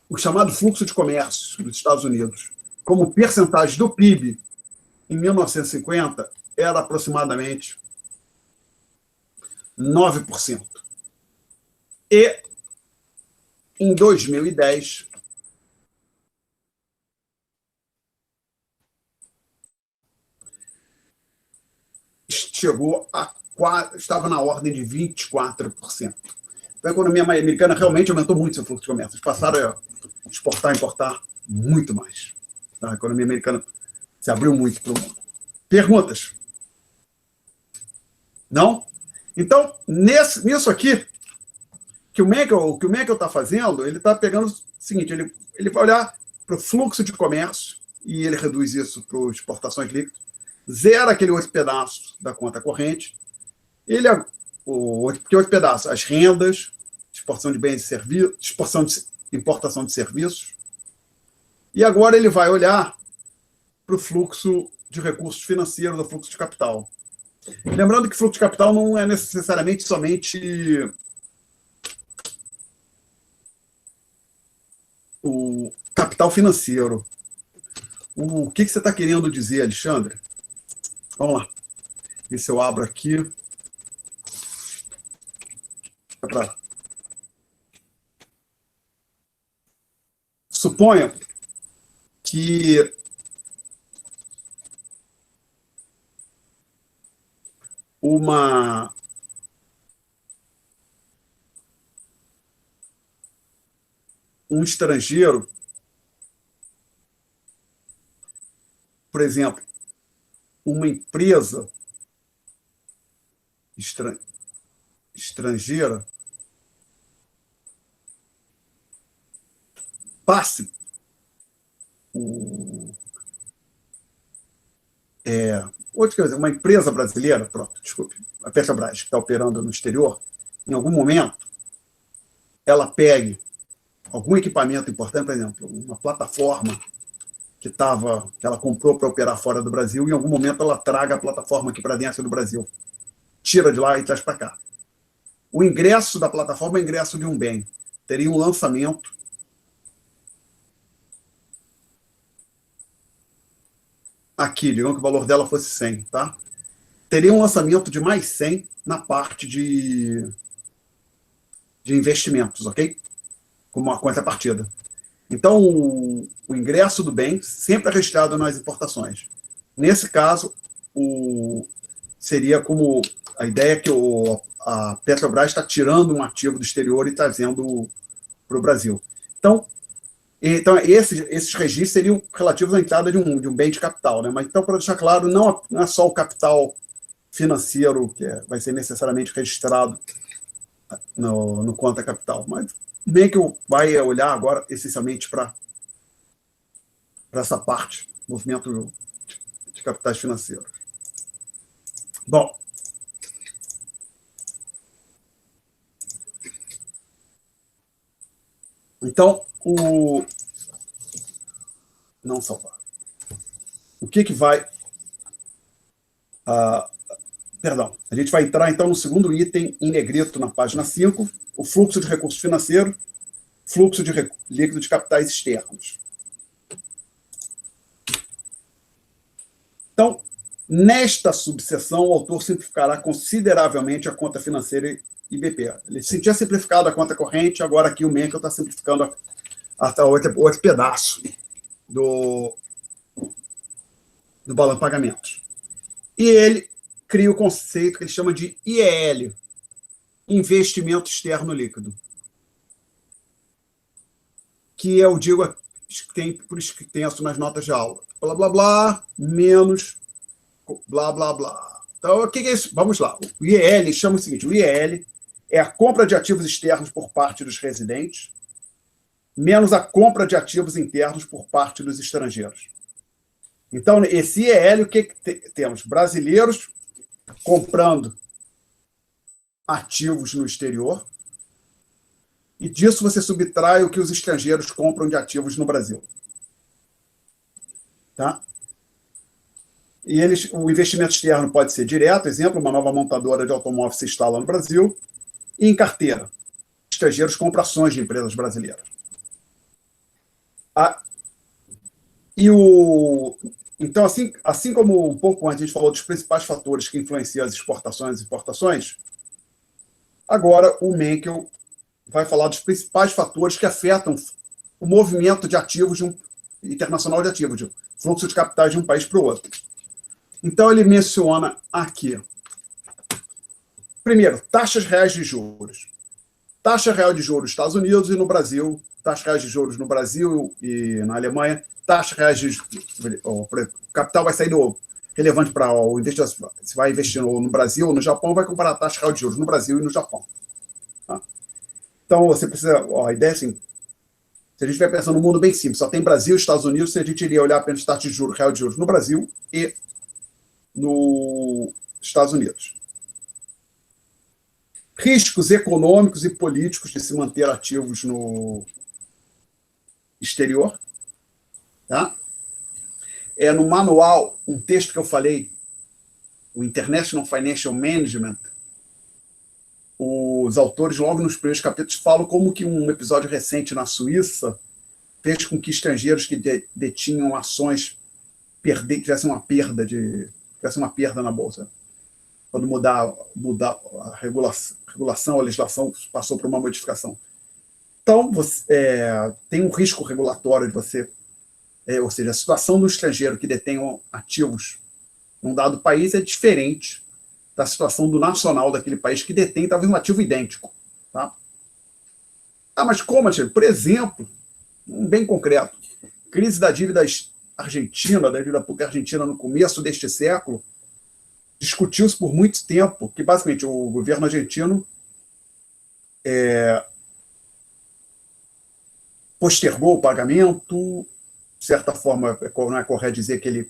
o chamado fluxo de comércio dos Estados Unidos, como percentagem do PIB em 1950, era aproximadamente 9%. E em 2010, chegou estava na ordem de 24%. Então, a economia americana realmente aumentou muito seu fluxo de comércio. Eles passaram a exportar e importar muito mais. A economia americana se abriu muito para o mundo. Perguntas? Não? Então, nisso aqui, que o Menkel está fazendo, ele está pegando o seguinte, ele vai olhar para o fluxo de comércio e ele reduz isso para exportações líquidas, zera aquele outro pedaço da conta corrente, que outro pedaço? As rendas, exportação de bens e serviços, importação de serviços, e agora ele vai olhar para o fluxo de recursos financeiros, do fluxo de capital. Lembrando que fluxo de capital não é necessariamente somente o capital financeiro. O que você está querendo dizer, Alexandre? Vamos lá. E se eu abro aqui. Suponha que um estrangeiro, por exemplo, uma empresa estrangeira passe outra coisa, uma empresa brasileira, pronto, desculpe, a Petrobras, que está operando no exterior, em algum momento, ela pegue algum equipamento importante, por exemplo, uma plataforma que ela comprou para operar fora do Brasil, e em algum momento ela traga a plataforma aqui para dentro do Brasil. Tira de lá e traz para cá. O ingresso da plataforma é o ingresso de um bem. Teria um lançamento aqui, digamos que o valor dela fosse 100, tá? Teria um lançamento de mais 100 na parte de investimentos, ok? Como uma contrapartida. Então, o ingresso do bem sempre é registrado nas importações. Nesse caso, seria como a ideia que a Petrobras está tirando um ativo do exterior e trazendo para o Brasil. Então esses registros seriam relativos à entrada de um bem de capital, né? Mas então, para deixar claro, não é só o capital financeiro que vai ser necessariamente registrado no conta capital, mas bem que vai olhar agora essencialmente para essa parte, movimento de capitais financeiros. Bom, então, não salvar. O que vai... Perdão, a gente vai entrar, então, no segundo item, em negrito, na página 5, o fluxo de recursos financeiros, fluxo de líquido de capitais externos. Então, nesta subseção, o autor simplificará consideravelmente a conta financeira IBP. Ele tinha simplificado a conta corrente, agora aqui o Menkel está simplificando outro pedaço do balanço de pagamentos. E ele cria o conceito que ele chama de IEL, investimento externo líquido, que eu digo por extenso nas notas de aula. Blá, blá, blá, menos blá, blá, blá. Então, o que é isso? Vamos lá. O IEL chama o seguinte, o IEL é a compra de ativos externos por parte dos residentes, menos a compra de ativos internos por parte dos estrangeiros. Então, esse IEL, o que temos? Brasileiros comprando ativos no exterior, e disso você subtrai o que os estrangeiros compram de ativos no Brasil. Tá? E o investimento externo pode ser direto, exemplo, uma nova montadora de automóveis se instala no Brasil, e em carteira, estrangeiros compram ações de empresas brasileiras. Então, assim como um pouco antes a gente falou dos principais fatores que influenciam as exportações e importações, agora o Menkel vai falar dos principais fatores que afetam o movimento de ativos internacional de ativos, de fluxo de capitais de um país para o outro. Então, ele menciona aqui, primeiro, taxas reais de juros. Taxa real de juros nos Estados Unidos e no Brasil, taxa reais de juros no Brasil e na Alemanha, taxa reais de o capital vai sair do relevante para o investidor, se vai investir no Brasil ou no Japão, vai comparar a taxa real de juros no Brasil e no Japão. Tá? Então, você precisa, a ideia é assim, se a gente estiver pensando num mundo bem simples, só tem Brasil e Estados Unidos, a gente iria olhar apenas taxa de juros, real de juros no Brasil e nos Estados Unidos. Riscos econômicos e políticos de se manter ativos no exterior. Tá? No manual, um texto que eu falei, o International Financial Management, os autores, logo nos primeiros capítulos, falam como que um episódio recente na Suíça fez com que estrangeiros que detinham ações tivessem uma perda na Bolsa. Quando mudar a regulação, a legislação passou por uma modificação. Então, tem um risco regulatório de você, ou seja, a situação do estrangeiro que detém ativos num dado país é diferente da situação do nacional daquele país que detém talvez um ativo idêntico. Tá? Mas como, Alexandre? Por exemplo, um bem concreto, crise da dívida argentina, da dívida pública argentina no começo deste século, discutiu-se por muito tempo que, basicamente, o governo argentino postergou o pagamento, de certa forma, não é correto dizer que ele,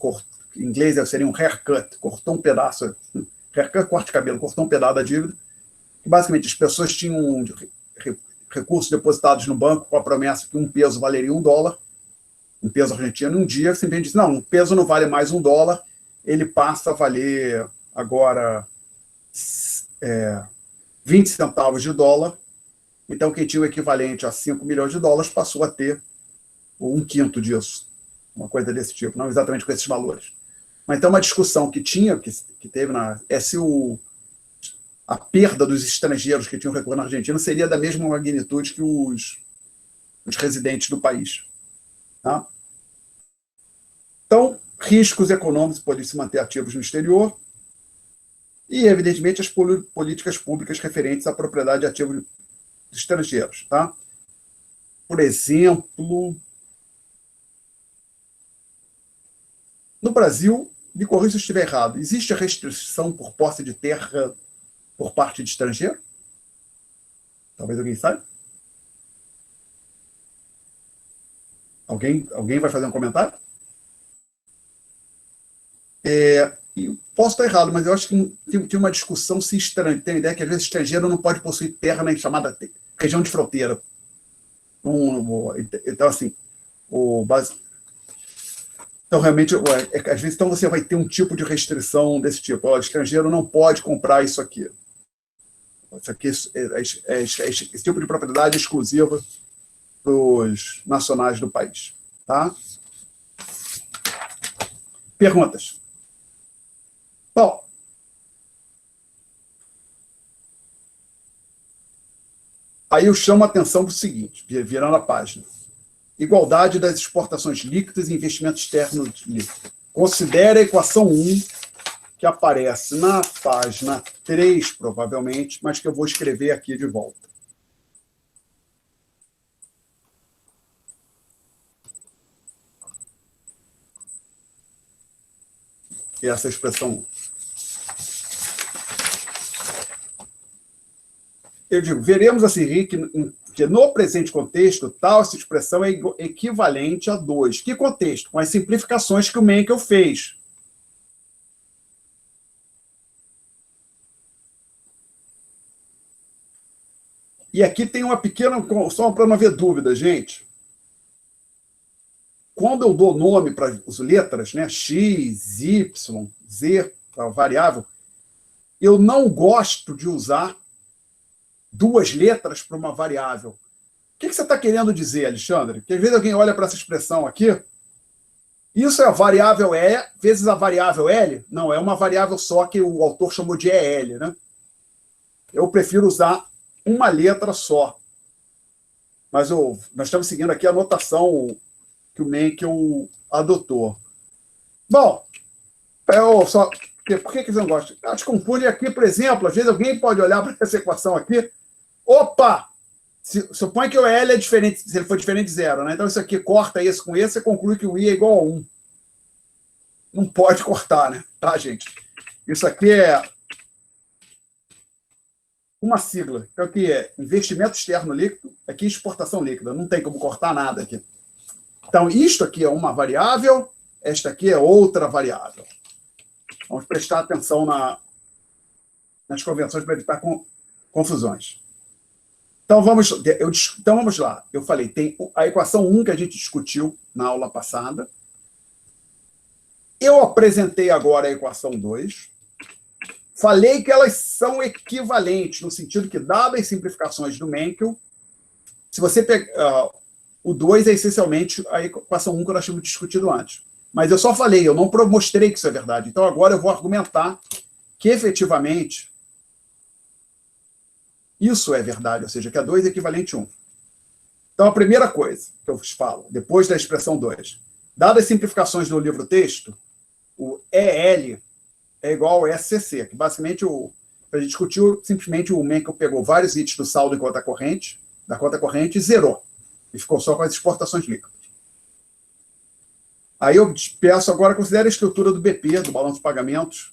em inglês seria um haircut, cortou um pedaço, haircut, corte de cabelo, cortou um pedaço da dívida, que basicamente as pessoas tinham recursos depositados no banco com a promessa que um peso valeria $1, um peso argentino, um dia simplesmente diz, não, um peso não vale mais $1, ele passa a valer agora 20 centavos de dólar, então quem tinha o equivalente a $5 milhões passou a ter um quinto disso, uma coisa desse tipo, não exatamente com esses valores. Mas então uma discussão que teve é se a perda dos estrangeiros que tinham retorno na Argentina seria da mesma magnitude que os residentes do país. Tá? Então, riscos econômicos podem se manter ativos no exterior e, evidentemente, as políticas públicas referentes à propriedade de ativos estrangeiros. Tá? Por exemplo, no Brasil, me corrija se eu estiver errado, existe a restrição por posse de terra por parte de estrangeiro? Talvez alguém saiba? Alguém vai fazer um comentário? Posso estar errado, mas eu acho que tem uma discussão se estranho. Tem a ideia que às vezes estrangeiro não pode possuir terra na chamada região de fronteira. Então, assim, então, realmente, às vezes então você vai ter um tipo de restrição desse tipo. O estrangeiro não pode comprar isso aqui. Isso aqui esse tipo de propriedade é exclusiva para os nacionais do país. Tá? Perguntas? Bom, aí eu chamo a atenção para o seguinte, virando a página. Igualdade das exportações líquidas e investimento externo líquido. Considere a equação 1, que aparece na página 3, provavelmente, mas que eu vou escrever aqui de volta. Essa expressão 1. eu digo, veremos a seguir que no presente contexto, tal essa expressão é equivalente a 2. Que contexto? Com as simplificações que o Mencken fez. E aqui tem uma pequena, só para não haver dúvida, gente. Quando eu dou nome para as letras, né, X, Y, Z, a variável, eu não gosto de usar duas letras para uma variável. O que você está querendo dizer, Alexandre? Porque às vezes alguém olha para essa expressão aqui, isso é a variável E vezes a variável L? Não, é uma variável só que o autor chamou de EL, né? Eu prefiro usar uma letra só. Mas nós estamos seguindo aqui a notação que o Mencken adotou. Bom, por que eles não gostam? Elas confundem aqui, por exemplo, às vezes alguém pode olhar para essa equação aqui, opa! Supõe que o L é diferente, se ele for diferente de zero, né? Então isso aqui corta esse com esse, você conclui que o I é igual a 1. Não pode cortar, né? Tá, gente? Isso aqui é uma sigla. Então aqui é investimento externo líquido, aqui é exportação líquida. Não tem como cortar nada aqui. Então isto aqui é uma variável, esta aqui é outra variável. Vamos prestar atenção nas convenções para evitar confusões. Então vamos lá. Eu falei, tem a equação 1 que a gente discutiu na aula passada. Eu apresentei agora a equação 2. Falei que elas são equivalentes, no sentido que, dadas as simplificações do Mencken, se você pegar... o 2 é essencialmente a equação 1 que nós tínhamos discutido antes. Mas eu só falei, eu não mostrei que isso é verdade. Então agora eu vou argumentar que, efetivamente, isso é verdade, ou seja, que a 2 é equivalente a 1. Então, a primeira coisa que eu vos falo, depois da expressão 2, dadas as simplificações do livro-texto, o EL é igual ao SCC, que basicamente, a gente discutiu, simplesmente o Mencken pegou vários itens do saldo em conta corrente, da conta corrente, e zerou. E ficou só com as exportações líquidas. Aí eu peço agora, considere a estrutura do BP, do balanço de pagamentos,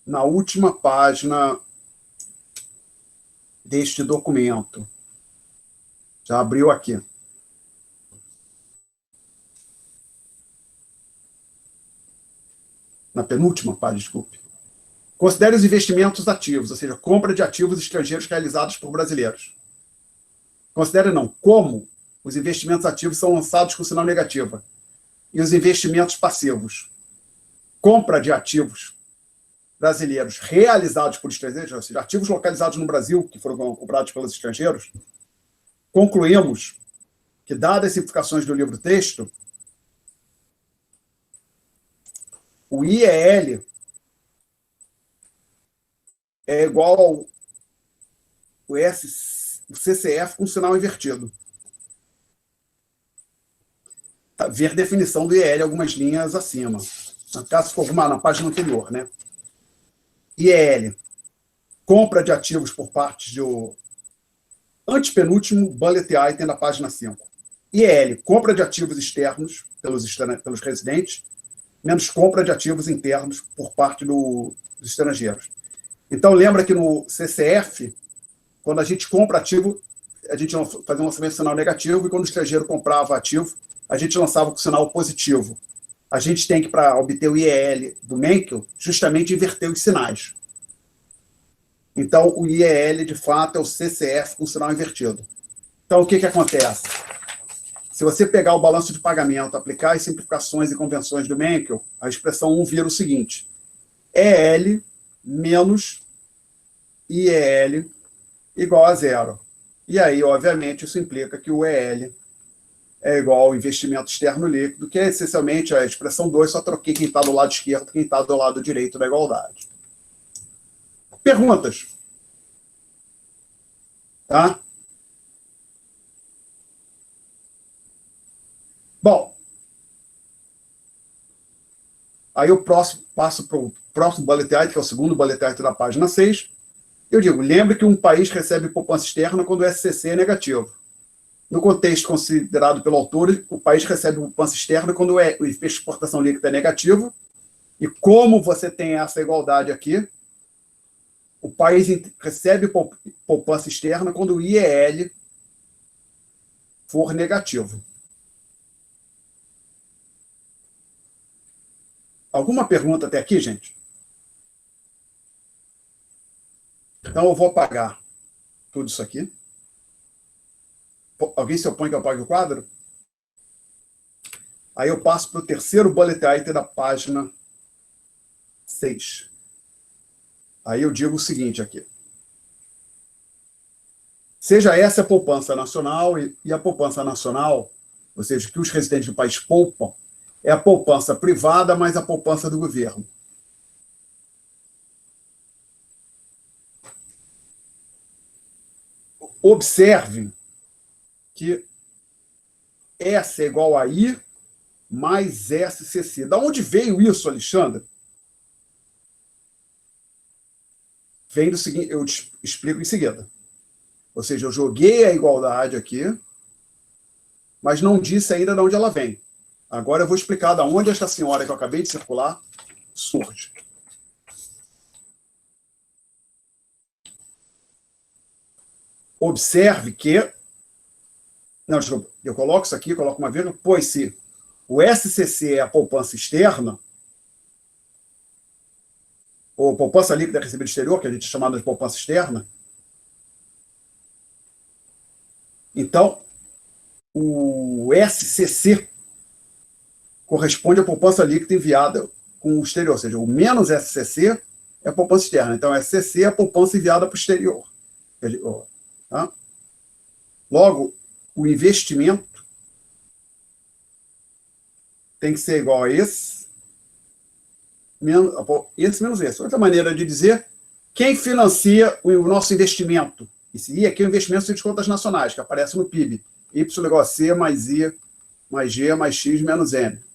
na última página deste documento. Já abriu aqui. Na penúltima página, desculpe. Considere os investimentos ativos, ou seja, compra de ativos estrangeiros realizados por brasileiros. Considere não, como os investimentos ativos são lançados com sinal negativo. E os investimentos passivos. Compra de ativos brasileiros realizados por estrangeiros, ou seja, ativos localizados no Brasil, que foram comprados pelos estrangeiros, concluímos que, dadas as simplificações do livro-texto, o IEL é igual ao CCF com sinal invertido. Ver definição do IEL algumas linhas acima. No caso, ficou na página anterior, né? IEL, compra de ativos por parte do antepenúltimo bullet item da página 5. IEL, compra de ativos externos pelos residentes, menos compra de ativos internos por parte dos estrangeiros. Então, lembra que no CCF, quando a gente compra ativo, a gente fazia um lançamento sinal negativo, e quando o estrangeiro comprava ativo, a gente lançava com sinal positivo. A gente tem que, para obter o IEL do Mencken, justamente inverter os sinais. Então, o IEL, de fato, é o CCF com sinal invertido. Então, o que acontece? Se você pegar o balanço de pagamento, aplicar as simplificações e convenções do Mencken, a expressão 1 vira o seguinte: EL menos IEL igual a zero. E aí, obviamente, isso implica que o EL é igual ao investimento externo líquido, que é essencialmente a expressão 2, só troquei quem está do lado esquerdo e quem está do lado direito da igualdade. Perguntas? Tá? Bom, aí eu passo para o próximo bullet item, que é o segundo bullet item da página 6. Eu digo, lembre que um país recebe poupança externa quando o SCC é negativo. No contexto considerado pelo autor, o país recebe poupança externa quando o efeito de exportação líquida é negativo. E como você tem essa igualdade aqui, o país recebe poupança externa quando o IEL for negativo. Alguma pergunta até aqui, gente? Então, eu vou apagar tudo isso aqui. Alguém se opõe que eu apague o quadro? Aí eu passo para o terceiro bullet item da página 6. Aí eu digo o seguinte aqui. Seja essa a poupança nacional, e a poupança nacional, ou seja, que os residentes do país poupam, é a poupança privada mais a poupança do governo. Observe que S é igual a I mais SCC. Da onde veio isso, Alexandre? Vem do seguinte, eu te explico em seguida. Ou seja, eu joguei a igualdade aqui, mas não disse ainda de onde ela vem. Agora eu vou explicar de onde esta senhora que eu acabei de circular surge. Observe que... Não, desculpa, eu coloco isso aqui, coloco uma vírgula, pois se o SCC é a poupança externa, ou poupança líquida recebida do exterior, que a gente é chamada de poupança externa, então o SCC corresponde à poupança líquida enviada com o exterior, ou seja, o menos SCC é a poupança externa. Então, SCC é a poupança enviada para o exterior. Tá? Logo, o investimento tem que ser igual a esse menos esse. Outra maneira de dizer, quem financia o nosso investimento? Esse I aqui é o investimento de contas nacionais, que aparece no PIB. Y igual a C mais I mais G mais X menos M.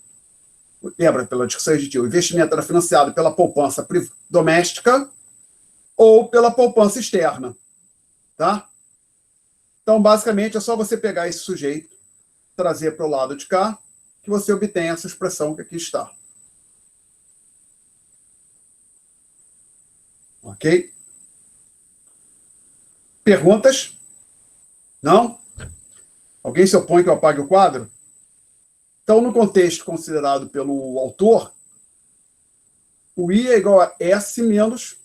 Lembra, pela discussão aditiva, o investimento era financiado pela poupança doméstica ou pela poupança externa. Tá? Então, basicamente, é só você pegar esse sujeito, trazer para o lado de cá, que você obtém essa expressão que aqui está. Ok? Perguntas? Não? Alguém se opõe que eu apague o quadro? Então, no contexto considerado pelo autor, o I é igual a S menos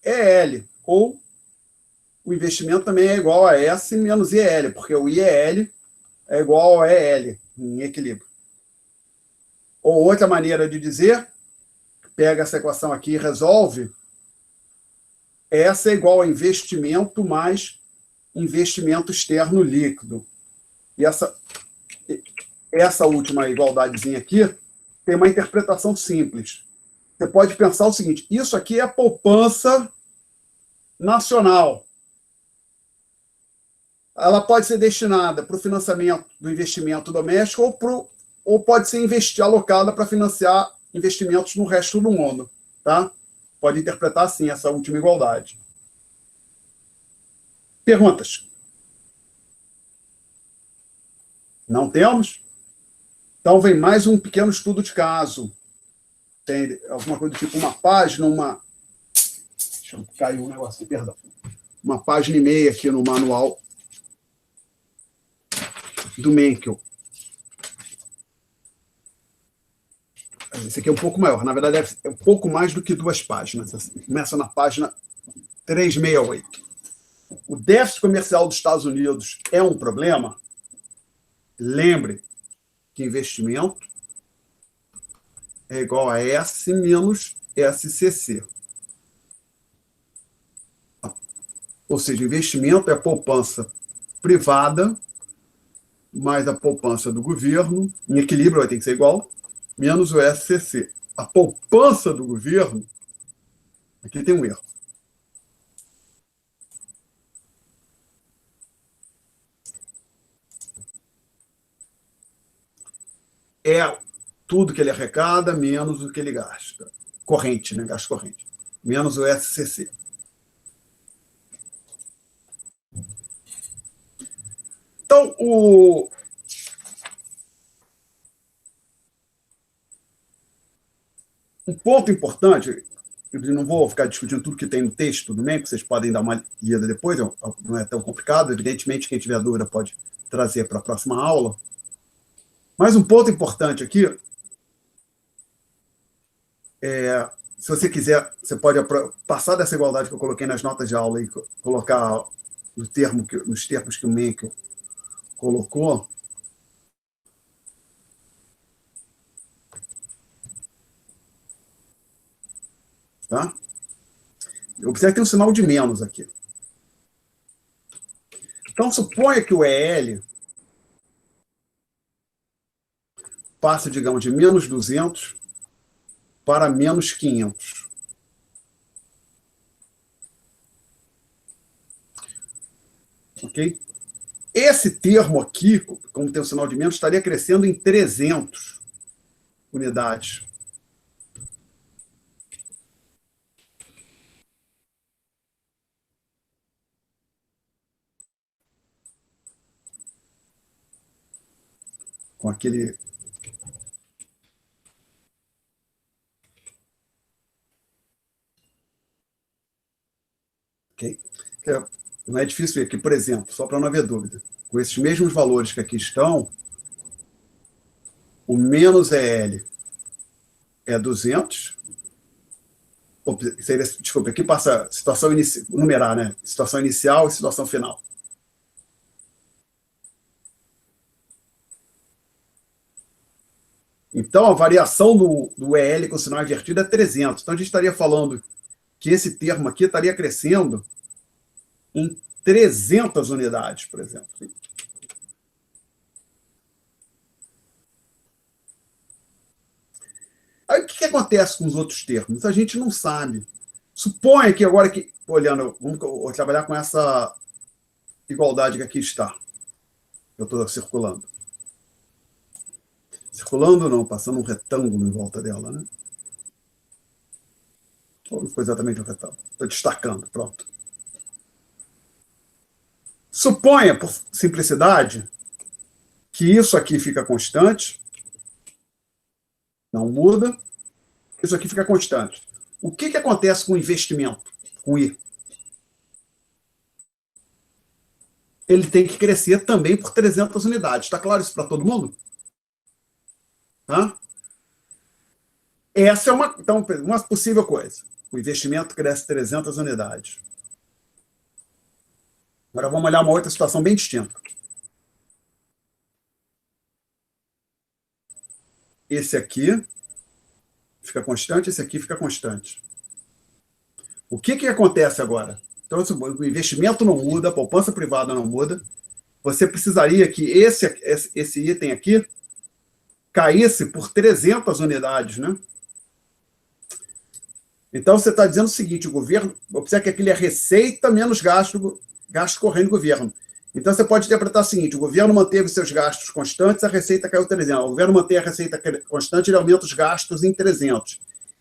EL, ou o investimento também é igual a S menos IEL, porque o IEL é igual a EL, em equilíbrio. Ou outra maneira de dizer, pega essa equação aqui e resolve, essa é igual a investimento mais investimento externo líquido. E essa última igualdadezinha aqui tem uma interpretação simples. Você pode pensar o seguinte, isso aqui é poupança nacional. Ela pode ser destinada para o financiamento do investimento doméstico ou pode ser alocada para financiar investimentos no resto do mundo. Tá? Pode interpretar assim essa última igualdade. Perguntas? Não temos? Então vem mais um pequeno estudo de caso. Tem alguma coisa do tipo uma página, Deixa eu cair um negócio, perdão. Uma página e meia aqui no manual do Menkel. Esse aqui é um pouco maior. Na verdade, é um pouco mais do que 2 páginas. Assim. Começa na página 368. O déficit comercial dos Estados Unidos é um problema? Lembre que investimento é igual a S menos SCC. Ou seja, investimento é poupança privada mais a poupança do governo, em equilíbrio vai ter que ser igual, menos o SCC. A poupança do governo, aqui tem um erro. É tudo que ele arrecada menos o que ele gasta. Corrente, né? Gasto corrente. Menos o SCC. Então, um ponto importante, eu não vou ficar discutindo tudo que tem no texto do MEC, vocês podem dar uma lida depois, não é tão complicado. Evidentemente, quem tiver dúvida pode trazer para a próxima aula. Mas um ponto importante aqui se você quiser, você pode passar dessa igualdade que eu coloquei nas notas de aula e colocar nos termos que o Mencken colocou. Tá? Observe que tem um sinal de menos aqui. Então, suponha que o EL passe, digamos, de menos 200 para menos 500. Ok? Esse termo aqui, como tem o sinal de menos, estaria crescendo em 300 unidades. Com aquele... Ok? Não é difícil ver aqui, por exemplo, só para não haver dúvida, com esses mesmos valores que aqui estão, o menos EL é 200. Desculpa, aqui passa situação numerar, né? Situação inicial e situação final. Então, a variação do EL com sinal invertido é 300. Então, a gente estaria falando que esse termo aqui estaria crescendo em 300 unidades, por exemplo. Aí, o que acontece com os outros termos? A gente não sabe. Suponha que agora, olhando, vamos trabalhar com essa igualdade que aqui está. Eu estou circulando. Circulando não, passando um retângulo em volta dela, né? Ou não foi exatamente um retângulo. Estou destacando, pronto. Suponha, por simplicidade, que isso aqui fica constante, não muda, isso aqui fica constante. O que acontece com o investimento, com I? Ele tem que crescer também por 300 unidades. Está claro isso para todo mundo? Tá? Essa é uma possível coisa. O investimento cresce 300 unidades. Agora vamos olhar uma outra situação bem distinta. Esse aqui fica constante, esse aqui fica constante. O que acontece agora? Então, o investimento não muda, a poupança privada não muda. Você precisaria que esse item aqui caísse por 300 unidades, né? Então, você está dizendo o seguinte, o governo, observe que aquilo é receita menos gasto corrente do governo. Então, você pode interpretar o seguinte, o governo manteve seus gastos constantes, a receita caiu 300. O governo mantém a receita constante, ele aumenta os gastos em 300.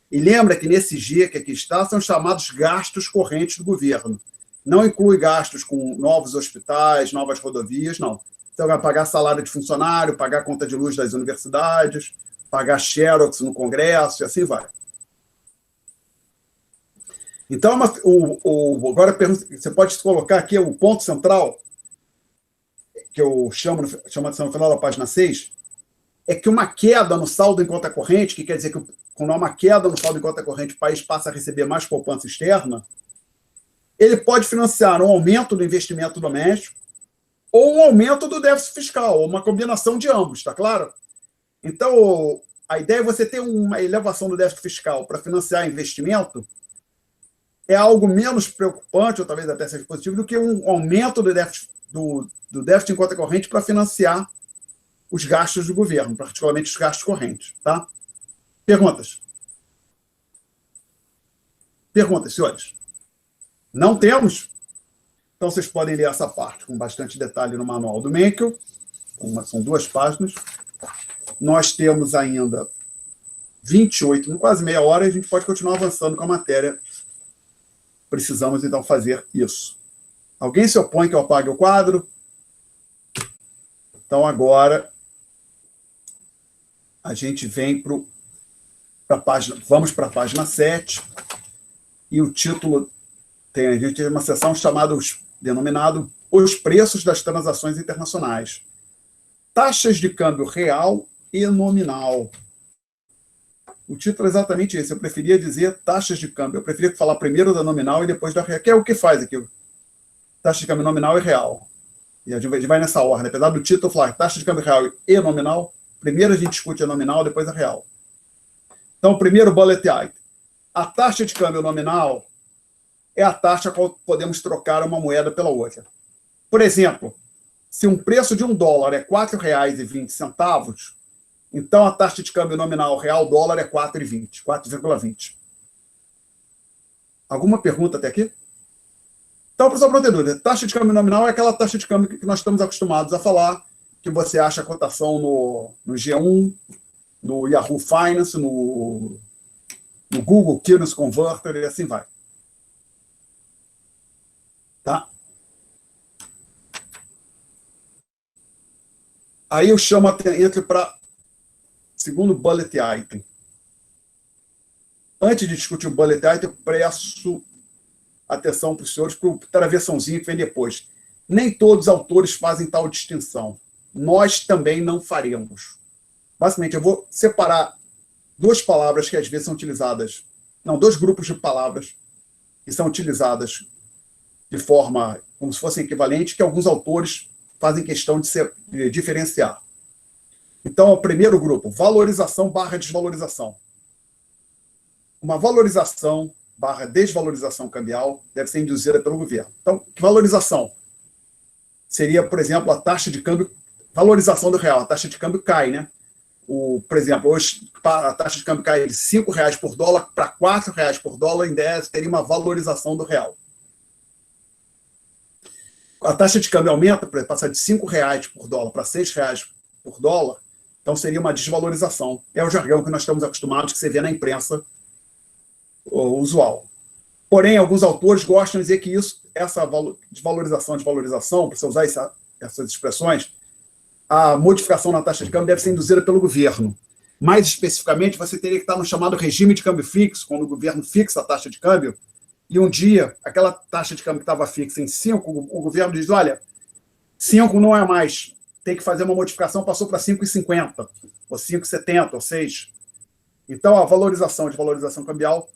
E lembra que nesse G que aqui está, são chamados gastos correntes do governo. Não inclui gastos com novos hospitais, novas rodovias, não. Então, vai pagar salário de funcionário, pagar conta de luz das universidades, pagar xerox no Congresso, e assim vai. Então, agora você pode colocar aqui o ponto central, que eu chamo de no final da página 6, é que uma queda no saldo em conta corrente, que quer dizer que quando há uma queda no saldo em conta corrente, o país passa a receber mais poupança externa, ele pode financiar um aumento do investimento doméstico ou um aumento do déficit fiscal, ou uma combinação de ambos, está claro? Então, a ideia é você ter uma elevação do déficit fiscal para financiar investimento, é algo menos preocupante, ou talvez até seja positivo, do que um aumento do déficit em conta corrente para financiar os gastos do governo, particularmente os gastos correntes. Tá? Perguntas? Perguntas, senhores? Não temos? Então, vocês podem ler essa parte com bastante detalhe no manual do Mencken. São 2 páginas. Nós temos ainda 28, quase meia hora, e a gente pode continuar avançando com a matéria. Precisamos, então, fazer isso. Alguém se opõe que eu apague o quadro? Então, agora, a gente vem para a página... Vamos para a página 7. e o título a gente tem uma seção denominado Os Preços das Transações Internacionais. Taxas de câmbio real e nominal. O título é exatamente esse. Eu preferia dizer taxas de câmbio. Eu preferia falar primeiro da nominal e depois da real, que é o que faz aqui. Taxa de câmbio nominal e real. E a gente vai nessa ordem. Apesar do título falar taxa de câmbio real e nominal, primeiro a gente discute a nominal, depois a real. Então, primeiro bullet item. A taxa de câmbio nominal é a taxa a qual podemos trocar uma moeda pela outra. Por exemplo, se um preço de $1 é R$ 4,20, então a taxa de câmbio nominal real-dólar é 4,20, 4,20. Alguma pergunta até aqui? Então, professor, para ter dúvida, taxa de câmbio nominal é aquela taxa de câmbio que nós estamos acostumados a falar, que você acha a cotação no G1, no Yahoo Finance, no Google Currency Converter e assim vai. Tá? Aí eu entro para segundo bullet item. Antes de discutir o bullet item, eu presto atenção para os senhores para o travessãozinho que vem depois. Nem todos os autores fazem tal distinção. Nós também não faremos. Basicamente, eu vou separar duas palavras que às vezes são utilizadas, dois grupos de palavras que são utilizadas de forma como se fossem equivalentes, que alguns autores fazem questão de diferenciar. Então, o primeiro grupo, valorização barra desvalorização. Uma valorização barra desvalorização cambial deve ser induzida pelo governo. Então, valorização seria, por exemplo, a taxa de câmbio, valorização do real, a taxa de câmbio cai, né? Por exemplo, hoje a taxa de câmbio cai de R$5 por dólar para R$4 por dólar, em 10 teria uma valorização do real. A taxa de câmbio aumenta, para passar de R$5 por dólar para R$6 por dólar, então seria uma desvalorização. É o jargão que nós estamos acostumados, que você vê na imprensa usual. Porém, alguns autores gostam de dizer que essa desvalorização, para você usar essas expressões, a modificação na taxa de câmbio deve ser induzida pelo governo. Mais especificamente, você teria que estar no chamado regime de câmbio fixo, quando o governo fixa a taxa de câmbio, e um dia, aquela taxa de câmbio que estava fixa em 5, o governo diz, olha, 5 não é mais, tem que fazer uma modificação, passou para 5,50, ou 5,70, ou 6. Então, a valorização e desvalorização cambial,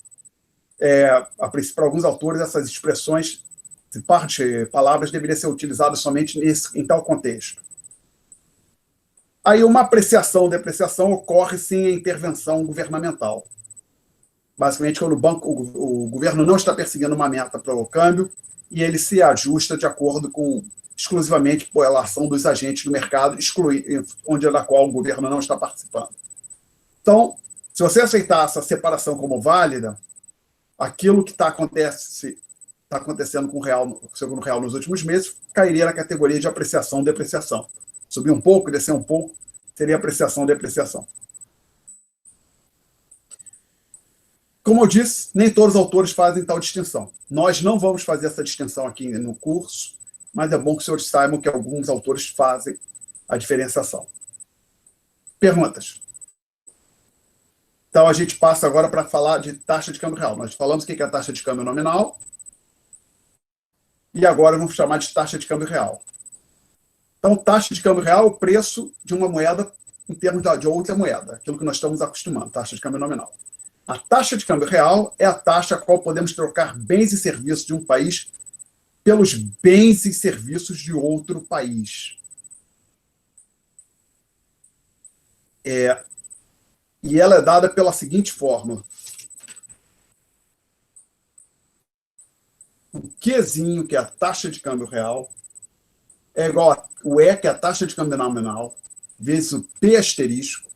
para alguns autores, essas expressões, palavras, deveriam ser utilizadas somente em tal contexto. Aí, uma apreciação ou depreciação ocorre sem a intervenção governamental. Basicamente, quando o governo não está perseguindo uma meta para o câmbio e ele se ajusta de acordo exclusivamente pela ação dos agentes do mercado, da qual o governo não está participando. Então, se você aceitar essa separação como válida, aquilo que está acontecendo com o real, segundo o real nos últimos meses, cairia na categoria de apreciação e depreciação. Subir um pouco, descer um pouco, seria apreciação e depreciação. Como eu disse, nem todos os autores fazem tal distinção. Nós não vamos fazer essa distinção aqui no curso, mas é bom que os senhores saibam que alguns autores fazem a diferenciação. Perguntas? Então, a gente passa agora para falar de taxa de câmbio real. Nós falamos o que é a taxa de câmbio nominal, e agora vamos chamar de taxa de câmbio real. Então, taxa de câmbio real é o preço de uma moeda em termos de outra moeda, aquilo que nós estamos acostumados, taxa de câmbio nominal. A taxa de câmbio real é a taxa a qual podemos trocar bens e serviços de um país pelos bens e serviços de outro país. E ela é dada pela seguinte fórmula. O Qzinho, que é a taxa de câmbio real, é igual a o E, que é a taxa de câmbio nominal, vezes o P asterisco,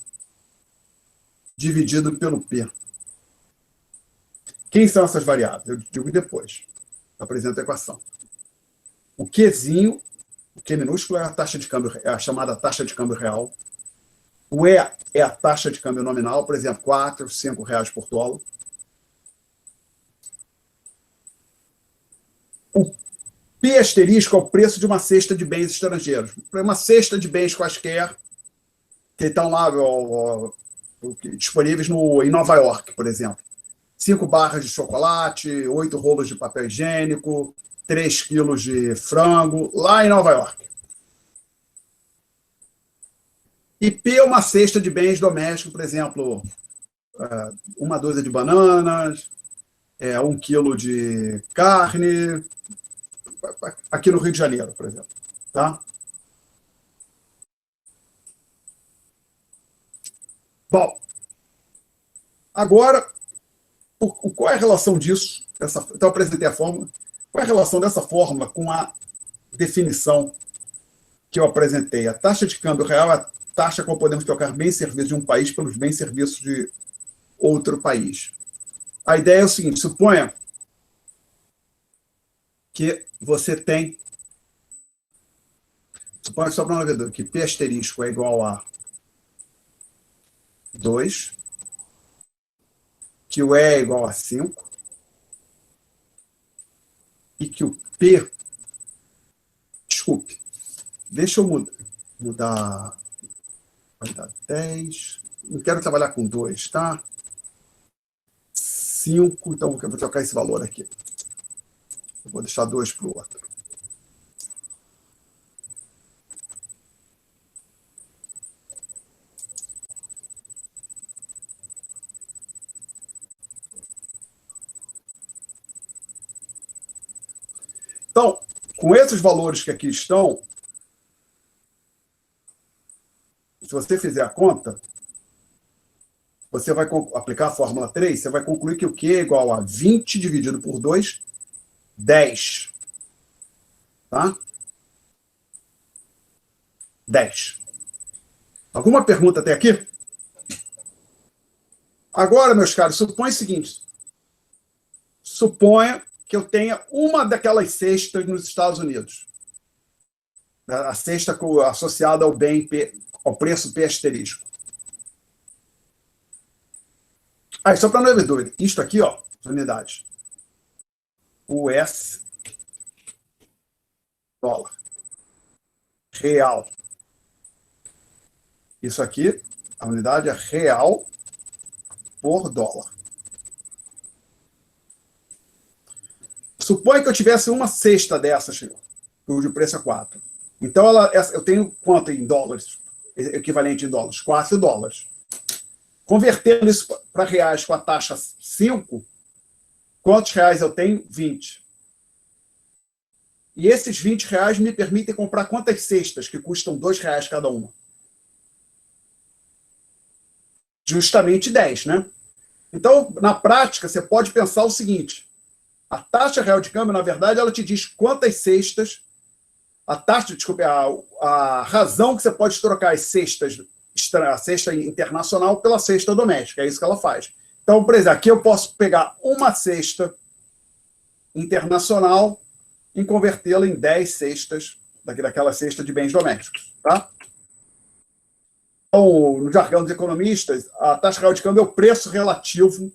dividido pelo P. Quem são essas variáveis? Eu digo depois. Apresento a equação. O Qzinho, o Q minúsculo, é a taxa de câmbio, é a chamada taxa de câmbio real. O E é a taxa de câmbio nominal, por exemplo, R$4, R$5 por dólar. O P asterisco é o preço de uma cesta de bens estrangeiros. Uma cesta de bens quaisquer que estão lá disponíveis em Nova York, por exemplo. 5 barras de chocolate, 8 rolos de papel higiênico, 3 quilos de frango, lá em Nova York. E P é uma cesta de bens domésticos, por exemplo, uma dúzia de bananas, 1 quilo de carne, aqui no Rio de Janeiro, por exemplo. Tá? Bom, agora, qual é a relação disso? Então, eu apresentei a fórmula. Qual é a relação dessa fórmula com a definição que eu apresentei? A taxa de câmbio real é a taxa com que podemos trocar bens e serviços de um país pelos bens e serviços de outro país. A ideia é o seguinte: suponha que você tem, suponha só para uma vez, que P asterisco é igual a 2, que o E é igual a 5, e que o P, desculpe, deixa eu mudar, vai dar 10, não quero trabalhar com 2, tá? 5, então eu vou trocar esse valor aqui. Eu vou deixar 2 para o outro. Então, com esses valores que aqui estão, se você fizer a conta, você vai aplicar a fórmula 3, você vai concluir que o Q é igual a 20 dividido por 2, 10. Tá? 10. Alguma pergunta até aqui? Agora, meus caros, suponha o seguinte. Suponha que eu tenha uma daquelas cestas nos Estados Unidos. A cesta associada ao bem P, ao preço P asterisco. Aí, só para não haver dúvida, isto aqui, ó, as unidades. US, dólar. Real. Isso aqui, a unidade é real por dólar. Suponha que eu tivesse uma cesta dessas, cujo preço é 4. Então, eu tenho quanto em dólares? Equivalente em dólares? 4 dólares. Convertendo isso para reais com a taxa 5, quantos reais eu tenho? 20. E esses 20 reais me permitem comprar quantas cestas que custam 2 reais cada uma? Justamente 10, né? Então, na prática, você pode pensar o seguinte: a taxa real de câmbio, na verdade, ela te diz quantas cestas, a razão que você pode trocar as cestas, a cesta internacional pela cesta doméstica, é isso que ela faz. Então, por exemplo, aqui eu posso pegar uma cesta internacional e convertê-la em 10 cestas, daquela cesta de bens domésticos, tá? Então, no jargão dos economistas, a taxa real de câmbio é o preço relativo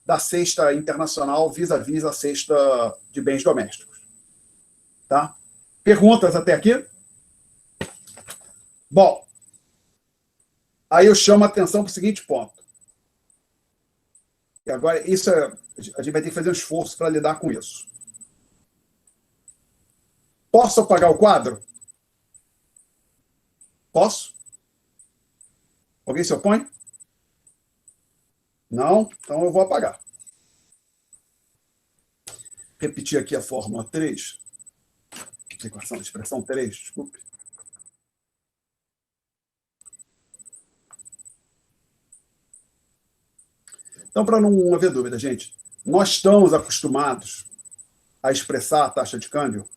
da cesta internacional vis-à-vis a cesta de bens domésticos. Tá? Perguntas até aqui? Bom, aí eu chamo a atenção para o seguinte ponto. E agora, a gente vai ter que fazer um esforço para lidar com isso. Posso apagar o quadro? Posso? Alguém se opõe? Não? Então eu vou apagar. Repetir aqui a fórmula 3. Equação de expressão 3, desculpe. Então, para não haver dúvida, gente, nós estamos acostumados a expressar a taxa de câmbio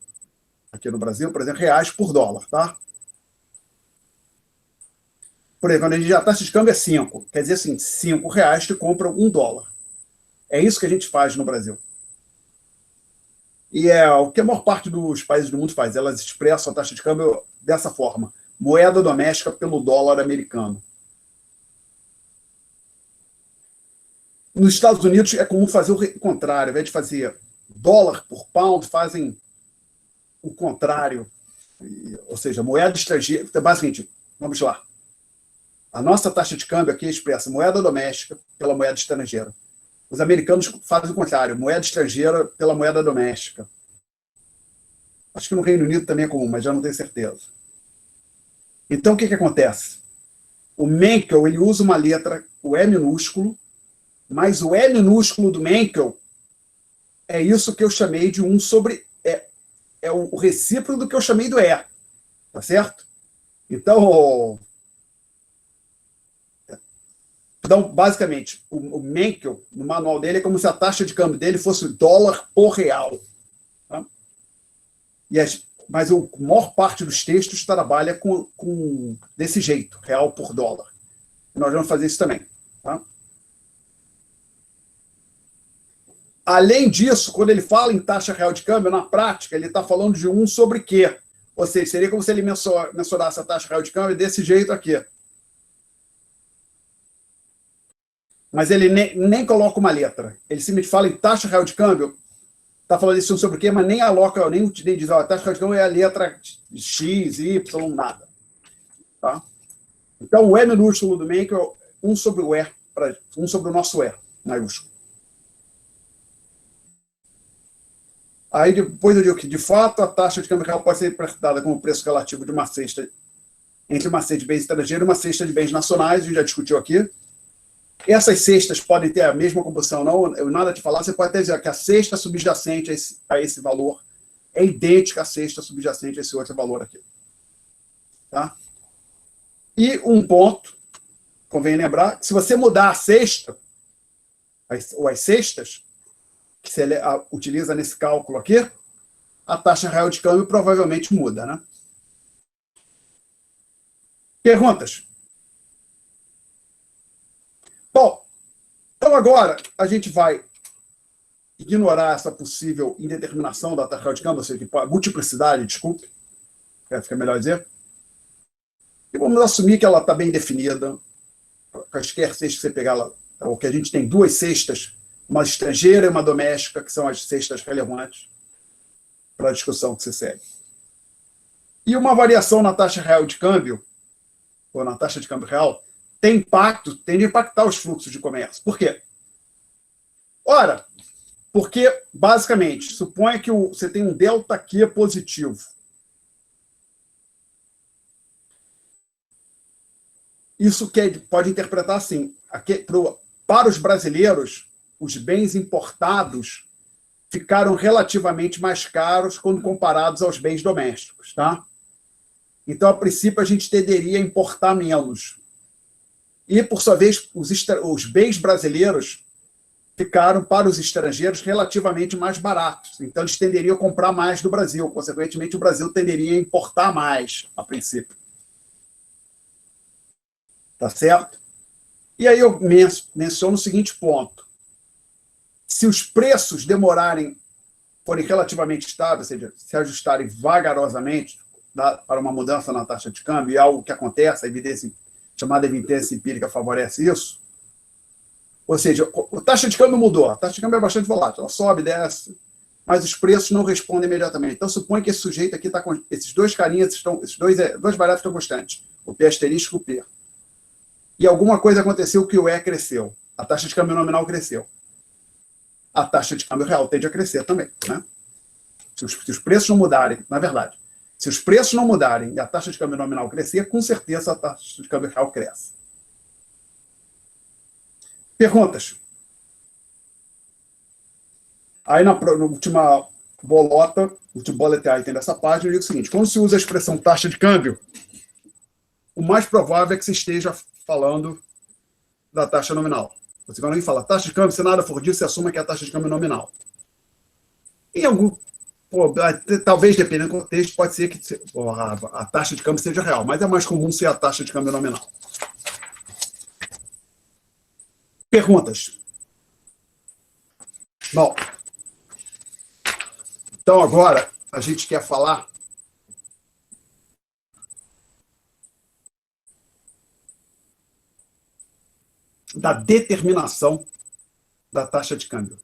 aqui no Brasil, por exemplo, reais por dólar, tá? Por exemplo, quando a taxa de câmbio é 5, quer dizer assim, 5 reais te compram 1 dólar. É isso que a gente faz no Brasil. E é o que a maior parte dos países do mundo faz. Elas expressam a taxa de câmbio dessa forma: moeda doméstica pelo dólar americano. Nos Estados Unidos é comum fazer o contrário. Ao invés de fazer dólar por pound, fazem o contrário. Ou seja, moeda estrangeira. Basicamente, vamos lá. A nossa taxa de câmbio aqui expressa moeda doméstica pela moeda estrangeira. Os americanos fazem o contrário, moeda estrangeira pela moeda doméstica. Acho que no Reino Unido também é comum, mas já não tenho certeza. Então, o que acontece? O Menkel, ele usa uma letra, o E minúsculo, mas o E minúsculo do Menkel é isso que eu chamei de 1 sobre... É o recíproco do que eu chamei do E. Tá certo? Então, basicamente, o Menkel, no manual dele, é como se a taxa de câmbio dele fosse dólar por real. Tá? Mas a maior parte dos textos trabalha desse jeito, real por dólar. E nós vamos fazer isso também. Tá? Além disso, quando ele fala em taxa real de câmbio, na prática, ele está falando de 1 sobre quê? Ou seja, seria como se ele mensurasse a taxa real de câmbio desse jeito aqui. Mas ele nem coloca uma letra. Ele simplesmente fala em taxa real de câmbio, está falando isso sobre o quê, mas nem aloca, nem diz, a taxa real de câmbio é a letra X, Y, nada. Tá? Então, o E minúsculo do Menkel é 1 sobre o E, 1 sobre o nosso E maiúsculo. Aí depois eu digo que, de fato, a taxa de câmbio real pode ser interpretada como o preço relativo de uma cesta entre uma cesta de bens estrangeiros e uma cesta de bens nacionais, a gente já discutiu aqui. Essas cestas podem ter a mesma composição, não, eu nada te falar, você pode até dizer que a cesta subjacente a esse valor é idêntica à cesta subjacente a esse outro valor aqui. Tá? E um ponto, convém lembrar, que se você mudar a cesta, ou as cestas, que você utiliza nesse cálculo aqui, a taxa real de câmbio provavelmente muda, né? Perguntas? Bom, então agora a gente vai ignorar essa possível indeterminação da taxa real de câmbio, ou seja, a multiplicidade, desculpe, fica melhor dizer, e vamos assumir que ela está bem definida, quaisquer cesta que você pegar, ou que a gente tem 2 cestas, uma estrangeira e uma doméstica, que são as cestas relevantes para a discussão que se segue. E uma variação na taxa real de câmbio, ou na taxa de câmbio real, tende a impactar os fluxos de comércio. Por quê? Ora, porque, basicamente, suponha que você tem um delta Q positivo. Isso pode interpretar assim, para os brasileiros, os bens importados ficaram relativamente mais caros quando comparados aos bens domésticos. Tá? Então, a princípio, a gente tenderia a importar menos. E, por sua vez, os bens brasileiros ficaram, para os estrangeiros, relativamente mais baratos. Então, eles tenderiam a comprar mais do Brasil. Consequentemente, o Brasil tenderia a importar mais, a princípio. Tá certo? E aí eu menciono o seguinte ponto. Se os preços forem relativamente estáveis, ou seja, se ajustarem vagarosamente para uma mudança na taxa de câmbio, e algo que acontece, chamada evidência empírica favorece isso, ou seja, a taxa de câmbio mudou, a taxa de câmbio é bastante volátil, ela sobe, desce, mas os preços não respondem imediatamente. Então, supõe que esse sujeito aqui está com esses dois carinhas, esses dois variáveis estão constantes, o P asterístico e o P. E alguma coisa aconteceu que o E cresceu, a taxa de câmbio nominal cresceu. A taxa de câmbio real tende a crescer também. Né? Se os preços não mudarem, na verdade, se os preços não mudarem e a taxa de câmbio nominal crescer, com certeza a taxa de câmbio real cresce. Perguntas? Aí, na última bolota, o último bullet item dessa página, eu digo o seguinte: quando se usa a expressão taxa de câmbio, o mais provável é que você esteja falando da taxa nominal. Você, quando alguém fala taxa de câmbio, se nada for disso, você assuma que é a taxa de câmbio nominal. Em algum, talvez, dependendo do contexto, pode ser que a taxa de câmbio seja real, mas é mais comum ser a taxa de câmbio nominal. Perguntas? Bom, então agora a gente quer falar da determinação da taxa de câmbio.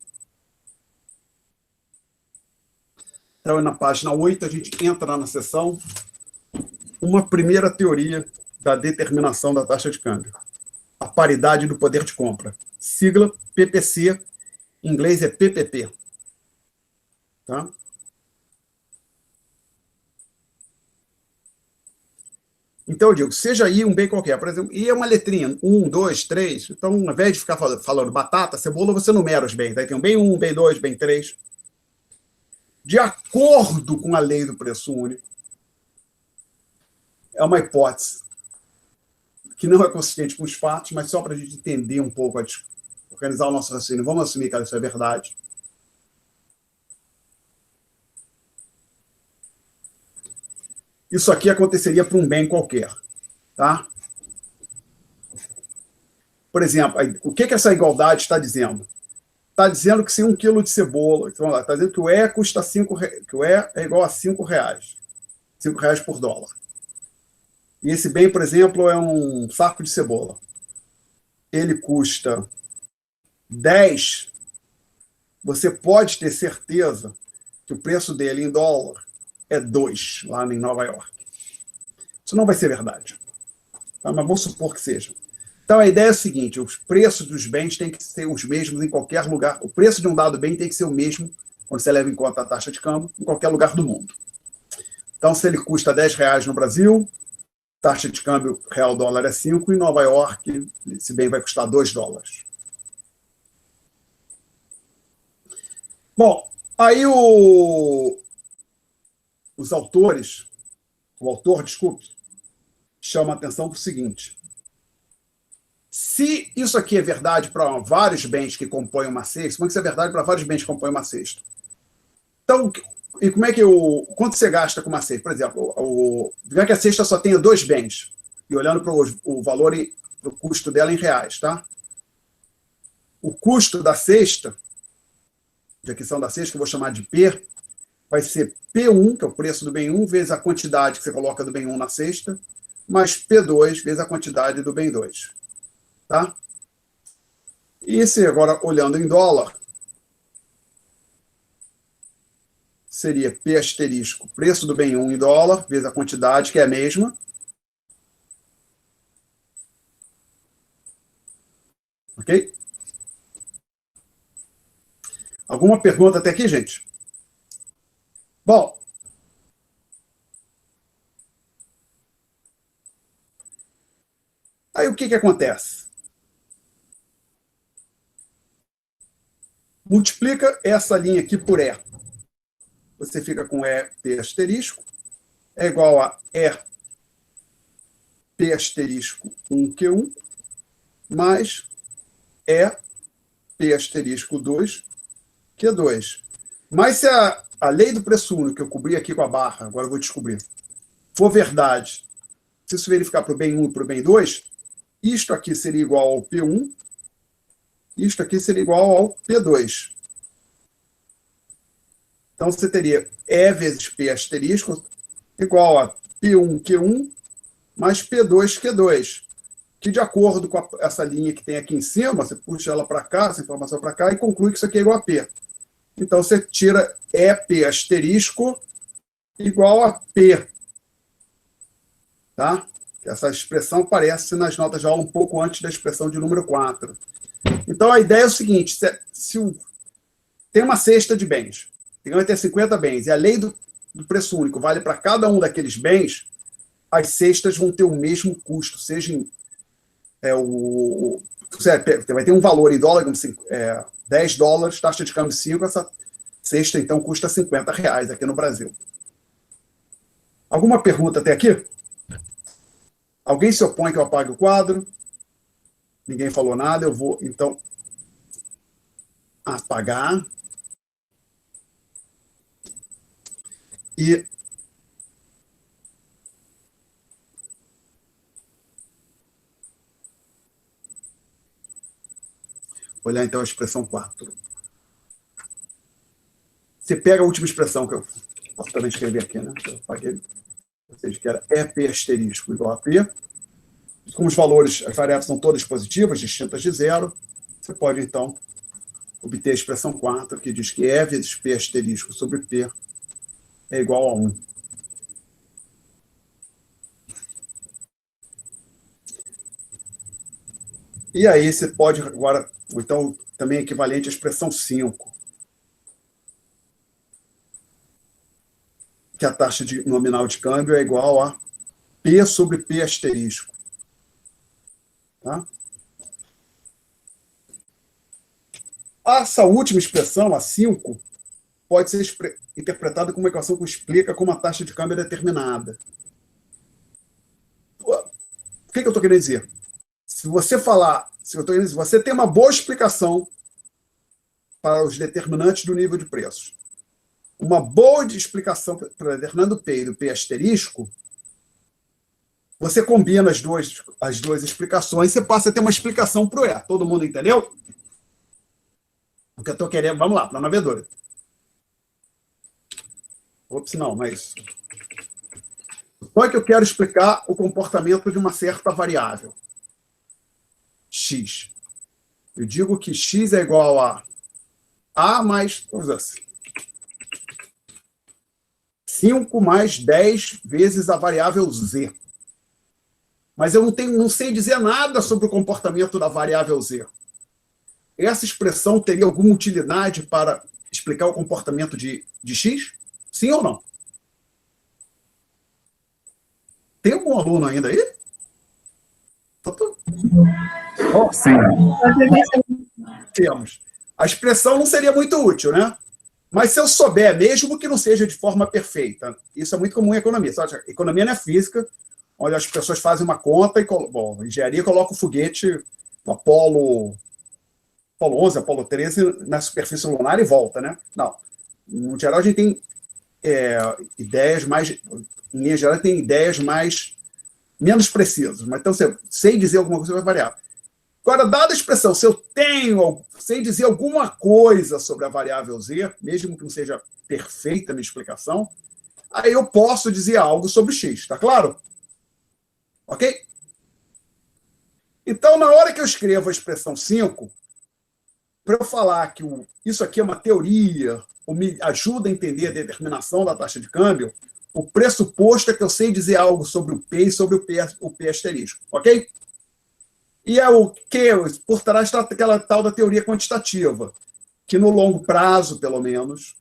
Então, na página 8, a gente entra na seção uma primeira teoria da determinação da taxa de câmbio. A paridade do poder de compra. Sigla PPC, Em inglês é PPP. Tá? Então, eu digo, seja I um bem qualquer. Por exemplo, I é uma letrinha, 1, 2, 3. Então, ao invés de ficar falando batata, cebola, você numera os bens. Aí tem um bem 1, bem 2, bem 3. De acordo com a lei do preço único, é uma hipótese que não é consistente com os fatos, mas só para a gente entender um pouco, organizar o nosso raciocínio, vamos assumir que isso é verdade. Isso aqui aconteceria para um bem qualquer. Tá? Por exemplo, o que essa igualdade está dizendo? Está dizendo que se 1 quilo de cebola, então, está dizendo que o E custa que o E é igual a R$ 5. R$ 5 por dólar. E esse bem, por exemplo, é um saco de cebola. Ele custa 10. Você pode ter certeza que o preço dele em dólar é 2, lá em Nova York. Isso não vai ser verdade. Tá? Mas vamos supor que seja. Então, a ideia é a seguinte, os preços dos bens têm que ser os mesmos em qualquer lugar. O preço de um dado bem tem que ser o mesmo, quando você leva em conta a taxa de câmbio, em qualquer lugar do mundo. Então, se ele custa R$ 10 no Brasil, taxa de câmbio real-dólar é 5, em Nova York, esse bem vai custar $2. Bom, aí os autores, o autor, desculpe, chama a atenção para o seguinte. Se isso aqui é verdade para vários bens que compõem uma cesta, como é que isso é verdade para vários bens que compõem uma cesta? Então, e como é que quanto você gasta com uma cesta? Por exemplo, digamos que a cesta só tenha 2 bens, e olhando para o valor e o custo dela em reais, tá? O custo da cesta, de aquisição da cesta, que eu vou chamar de P, vai ser P1, que é o preço do bem 1, vezes a quantidade que você coloca do bem 1 na cesta, mais P2, vezes a quantidade do bem 2. Tá? E se agora, olhando em dólar, seria P asterisco, preço do bem 1 em dólar, vezes a quantidade, que é a mesma. Ok? Alguma pergunta até aqui, gente? Bom, aí o que acontece? Multiplica essa linha aqui por E. Você fica com EP asterisco, é igual a EP asterisco 1Q1, mais EP asterisco 2Q2. Mas se a lei do preço único, que eu cobri aqui com a barra, agora eu vou descobrir, for verdade, se isso verificar para o bem 1 e para o bem 2, isto aqui seria igual ao P1, isto aqui seria igual ao P2. Então, você teria E vezes P asterisco igual a P1Q1 mais P2Q2, que de acordo com essa linha que tem aqui em cima, você puxa ela para cá, essa informação para cá, e conclui que isso aqui é igual a P. Então, você tira EP asterisco igual a P. Tá? Essa expressão aparece nas notas de aula um pouco antes da expressão de número 4. Então, a ideia é o seguinte, tem uma cesta de bens, tem até 50 bens, e a lei do preço único vale para cada um daqueles bens, as cestas vão ter o mesmo custo, seja vai ter um valor em dólar, $10, taxa de câmbio 5, essa cesta, então, custa R$ 50 aqui no Brasil. Alguma pergunta até aqui? Alguém se opõe que eu apague o quadro? Ninguém falou nada, eu vou, então, apagar. E olhar, então, a expressão 4. Você pega a última expressão que eu posso também escrever aqui, né? Eu apaguei, ou seja, que era EP asterisco igual a P. Como os valores, as variáveis são todas positivas, distintas de zero, você pode, então, obter a expressão 4, que diz que E vezes P asterisco sobre P é igual a 1. E aí você pode agora ou então também equivalente à expressão 5, que a taxa nominal de câmbio é igual a P sobre P asterisco. Tá? Essa última expressão, a 5, pode ser interpretada como uma equação que explica como a taxa de câmbio é determinada. O que eu estou querendo dizer? Se você tem uma boa explicação para os determinantes do nível de preços, uma boa explicação para determinando o P e do P asterisco, você combina as duas explicações e você passa a ter uma explicação para o E. Todo mundo entendeu? O que eu estou querendo... Vamos lá, para a navegadora. Ops, não, não é isso. Só que eu quero explicar o comportamento de uma certa variável. X. Eu digo que X é igual a mais... Vamos dizer assim, 5 mais 10 vezes a variável Z. Mas eu não sei dizer nada sobre o comportamento da variável Z. Essa expressão teria alguma utilidade para explicar o comportamento de X? Sim ou não? Tem algum aluno ainda aí? Oh, sim. Temos. A expressão não seria muito útil, né? Mas se eu souber, mesmo que não seja de forma perfeita, isso é muito comum em economia. Economia não é física, onde as pessoas fazem uma conta e, bom, engenharia coloca o foguete do Apolo 11, Apolo 13 na superfície lunar e volta, né? Não. No geral, a gente tem ideias mais... Em linha geral, tem ideias menos precisas. Mas, então, se eu sei dizer alguma coisa, vai variar. Agora, dada a expressão, se eu sei dizer alguma coisa sobre a variável Z, mesmo que não seja perfeita a minha explicação, aí eu posso dizer algo sobre X, tá claro? Ok? Então, na hora que eu escrevo a expressão 5, para eu falar que isso aqui é uma teoria, ou me ajuda a entender a determinação da taxa de câmbio, o pressuposto é que eu sei dizer algo sobre o P e sobre o P asterisco, ok? E é o que por trás está aquela tal da teoria quantitativa, que no longo prazo, pelo menos,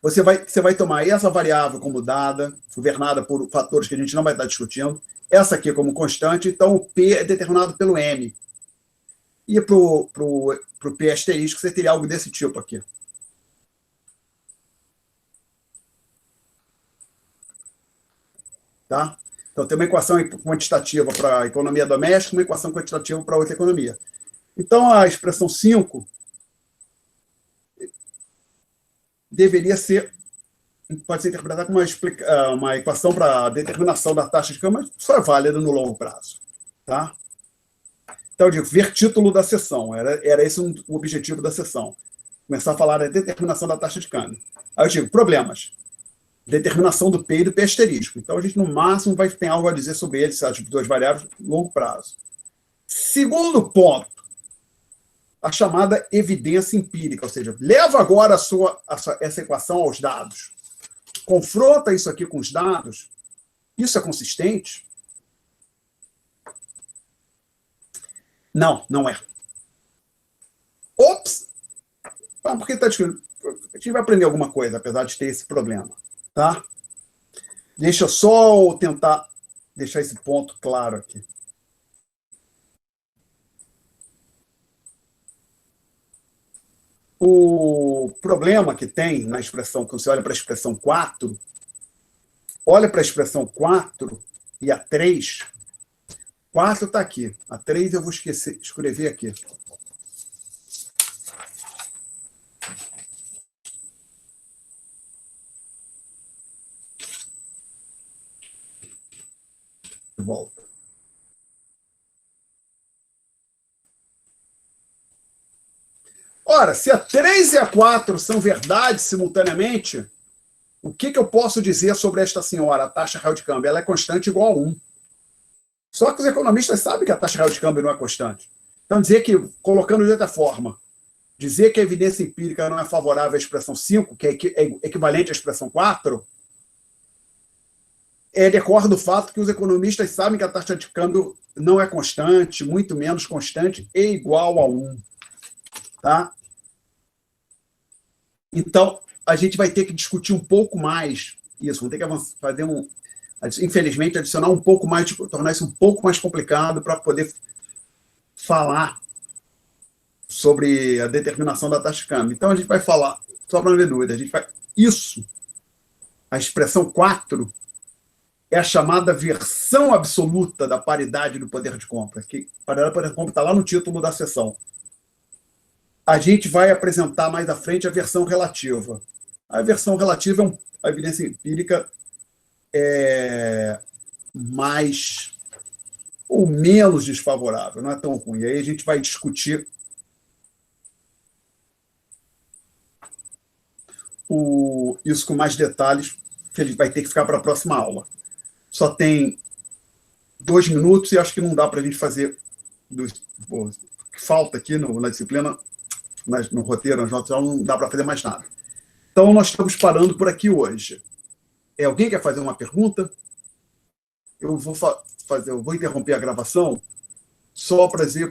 você vai tomar essa variável como dada, governada por fatores que a gente não vai estar discutindo, essa aqui como constante, então o P é determinado pelo M. E para o P asterisco, você teria algo desse tipo aqui. Tá? Então, tem uma equação quantitativa para a economia doméstica, uma equação quantitativa para outra economia. Então, a expressão 5 deveria ser, pode ser interpretada como uma equação para a determinação da taxa de câmbio, mas só é válida no longo prazo. Tá? Então, eu digo, ver título da sessão. Era esse o objetivo da sessão. Começar a falar da determinação da taxa de câmbio. Aí eu digo, problemas. Determinação do P e do P asterisco. Então, a gente, no máximo, vai ter algo a dizer sobre eles, as duas variáveis, longo prazo. Segundo ponto, a chamada evidência empírica, ou seja, leva agora essa equação aos dados. Confronta isso aqui com os dados. Isso é consistente? Não, não é. Ops! Por que está discutindo? A gente vai aprender alguma coisa, apesar de ter esse problema. Tá? Deixa eu só tentar deixar esse ponto claro aqui. O problema que tem na expressão, quando você olha para a expressão 4, olha para a expressão 4 e a 3. 4 está aqui. A 3 eu vou escrever aqui. Volta. Ora, se a 3 e a 4 são verdades simultaneamente, o que eu posso dizer sobre esta senhora, a taxa real de câmbio? Ela é constante igual a 1. Só que os economistas sabem que a taxa real de câmbio não é constante. Então, dizer que, colocando de outra forma, dizer que a evidência empírica não é favorável à expressão 5, que é equivalente à expressão 4, decorre do fato que os economistas sabem que a taxa de câmbio não é constante, muito menos constante, e igual a 1. Tá? Então, a gente vai ter que discutir um pouco mais isso, vamos ter que fazer infelizmente, adicionar um pouco mais, tornar isso um pouco mais complicado para poder falar sobre a determinação da taxa de câmbio. Então, a gente vai falar, só para não haver dúvida, a expressão 4 é a chamada versão absoluta da paridade do poder de compra, que a paridade do poder de compra está lá no título da sessão. A gente vai apresentar mais à frente a versão relativa. A versão relativa a evidência empírica mais ou menos desfavorável, não é tão ruim. E aí a gente vai discutir isso com mais detalhes, que ele vai ter que ficar para a próxima aula. Só tem 2 minutos e acho que não dá para a gente fazer o que falta aqui na disciplina, no roteiro, nas notas, não dá para fazer mais nada. Então, nós estamos parando por aqui hoje. Alguém quer fazer uma pergunta? Eu vou interromper a gravação só para dizer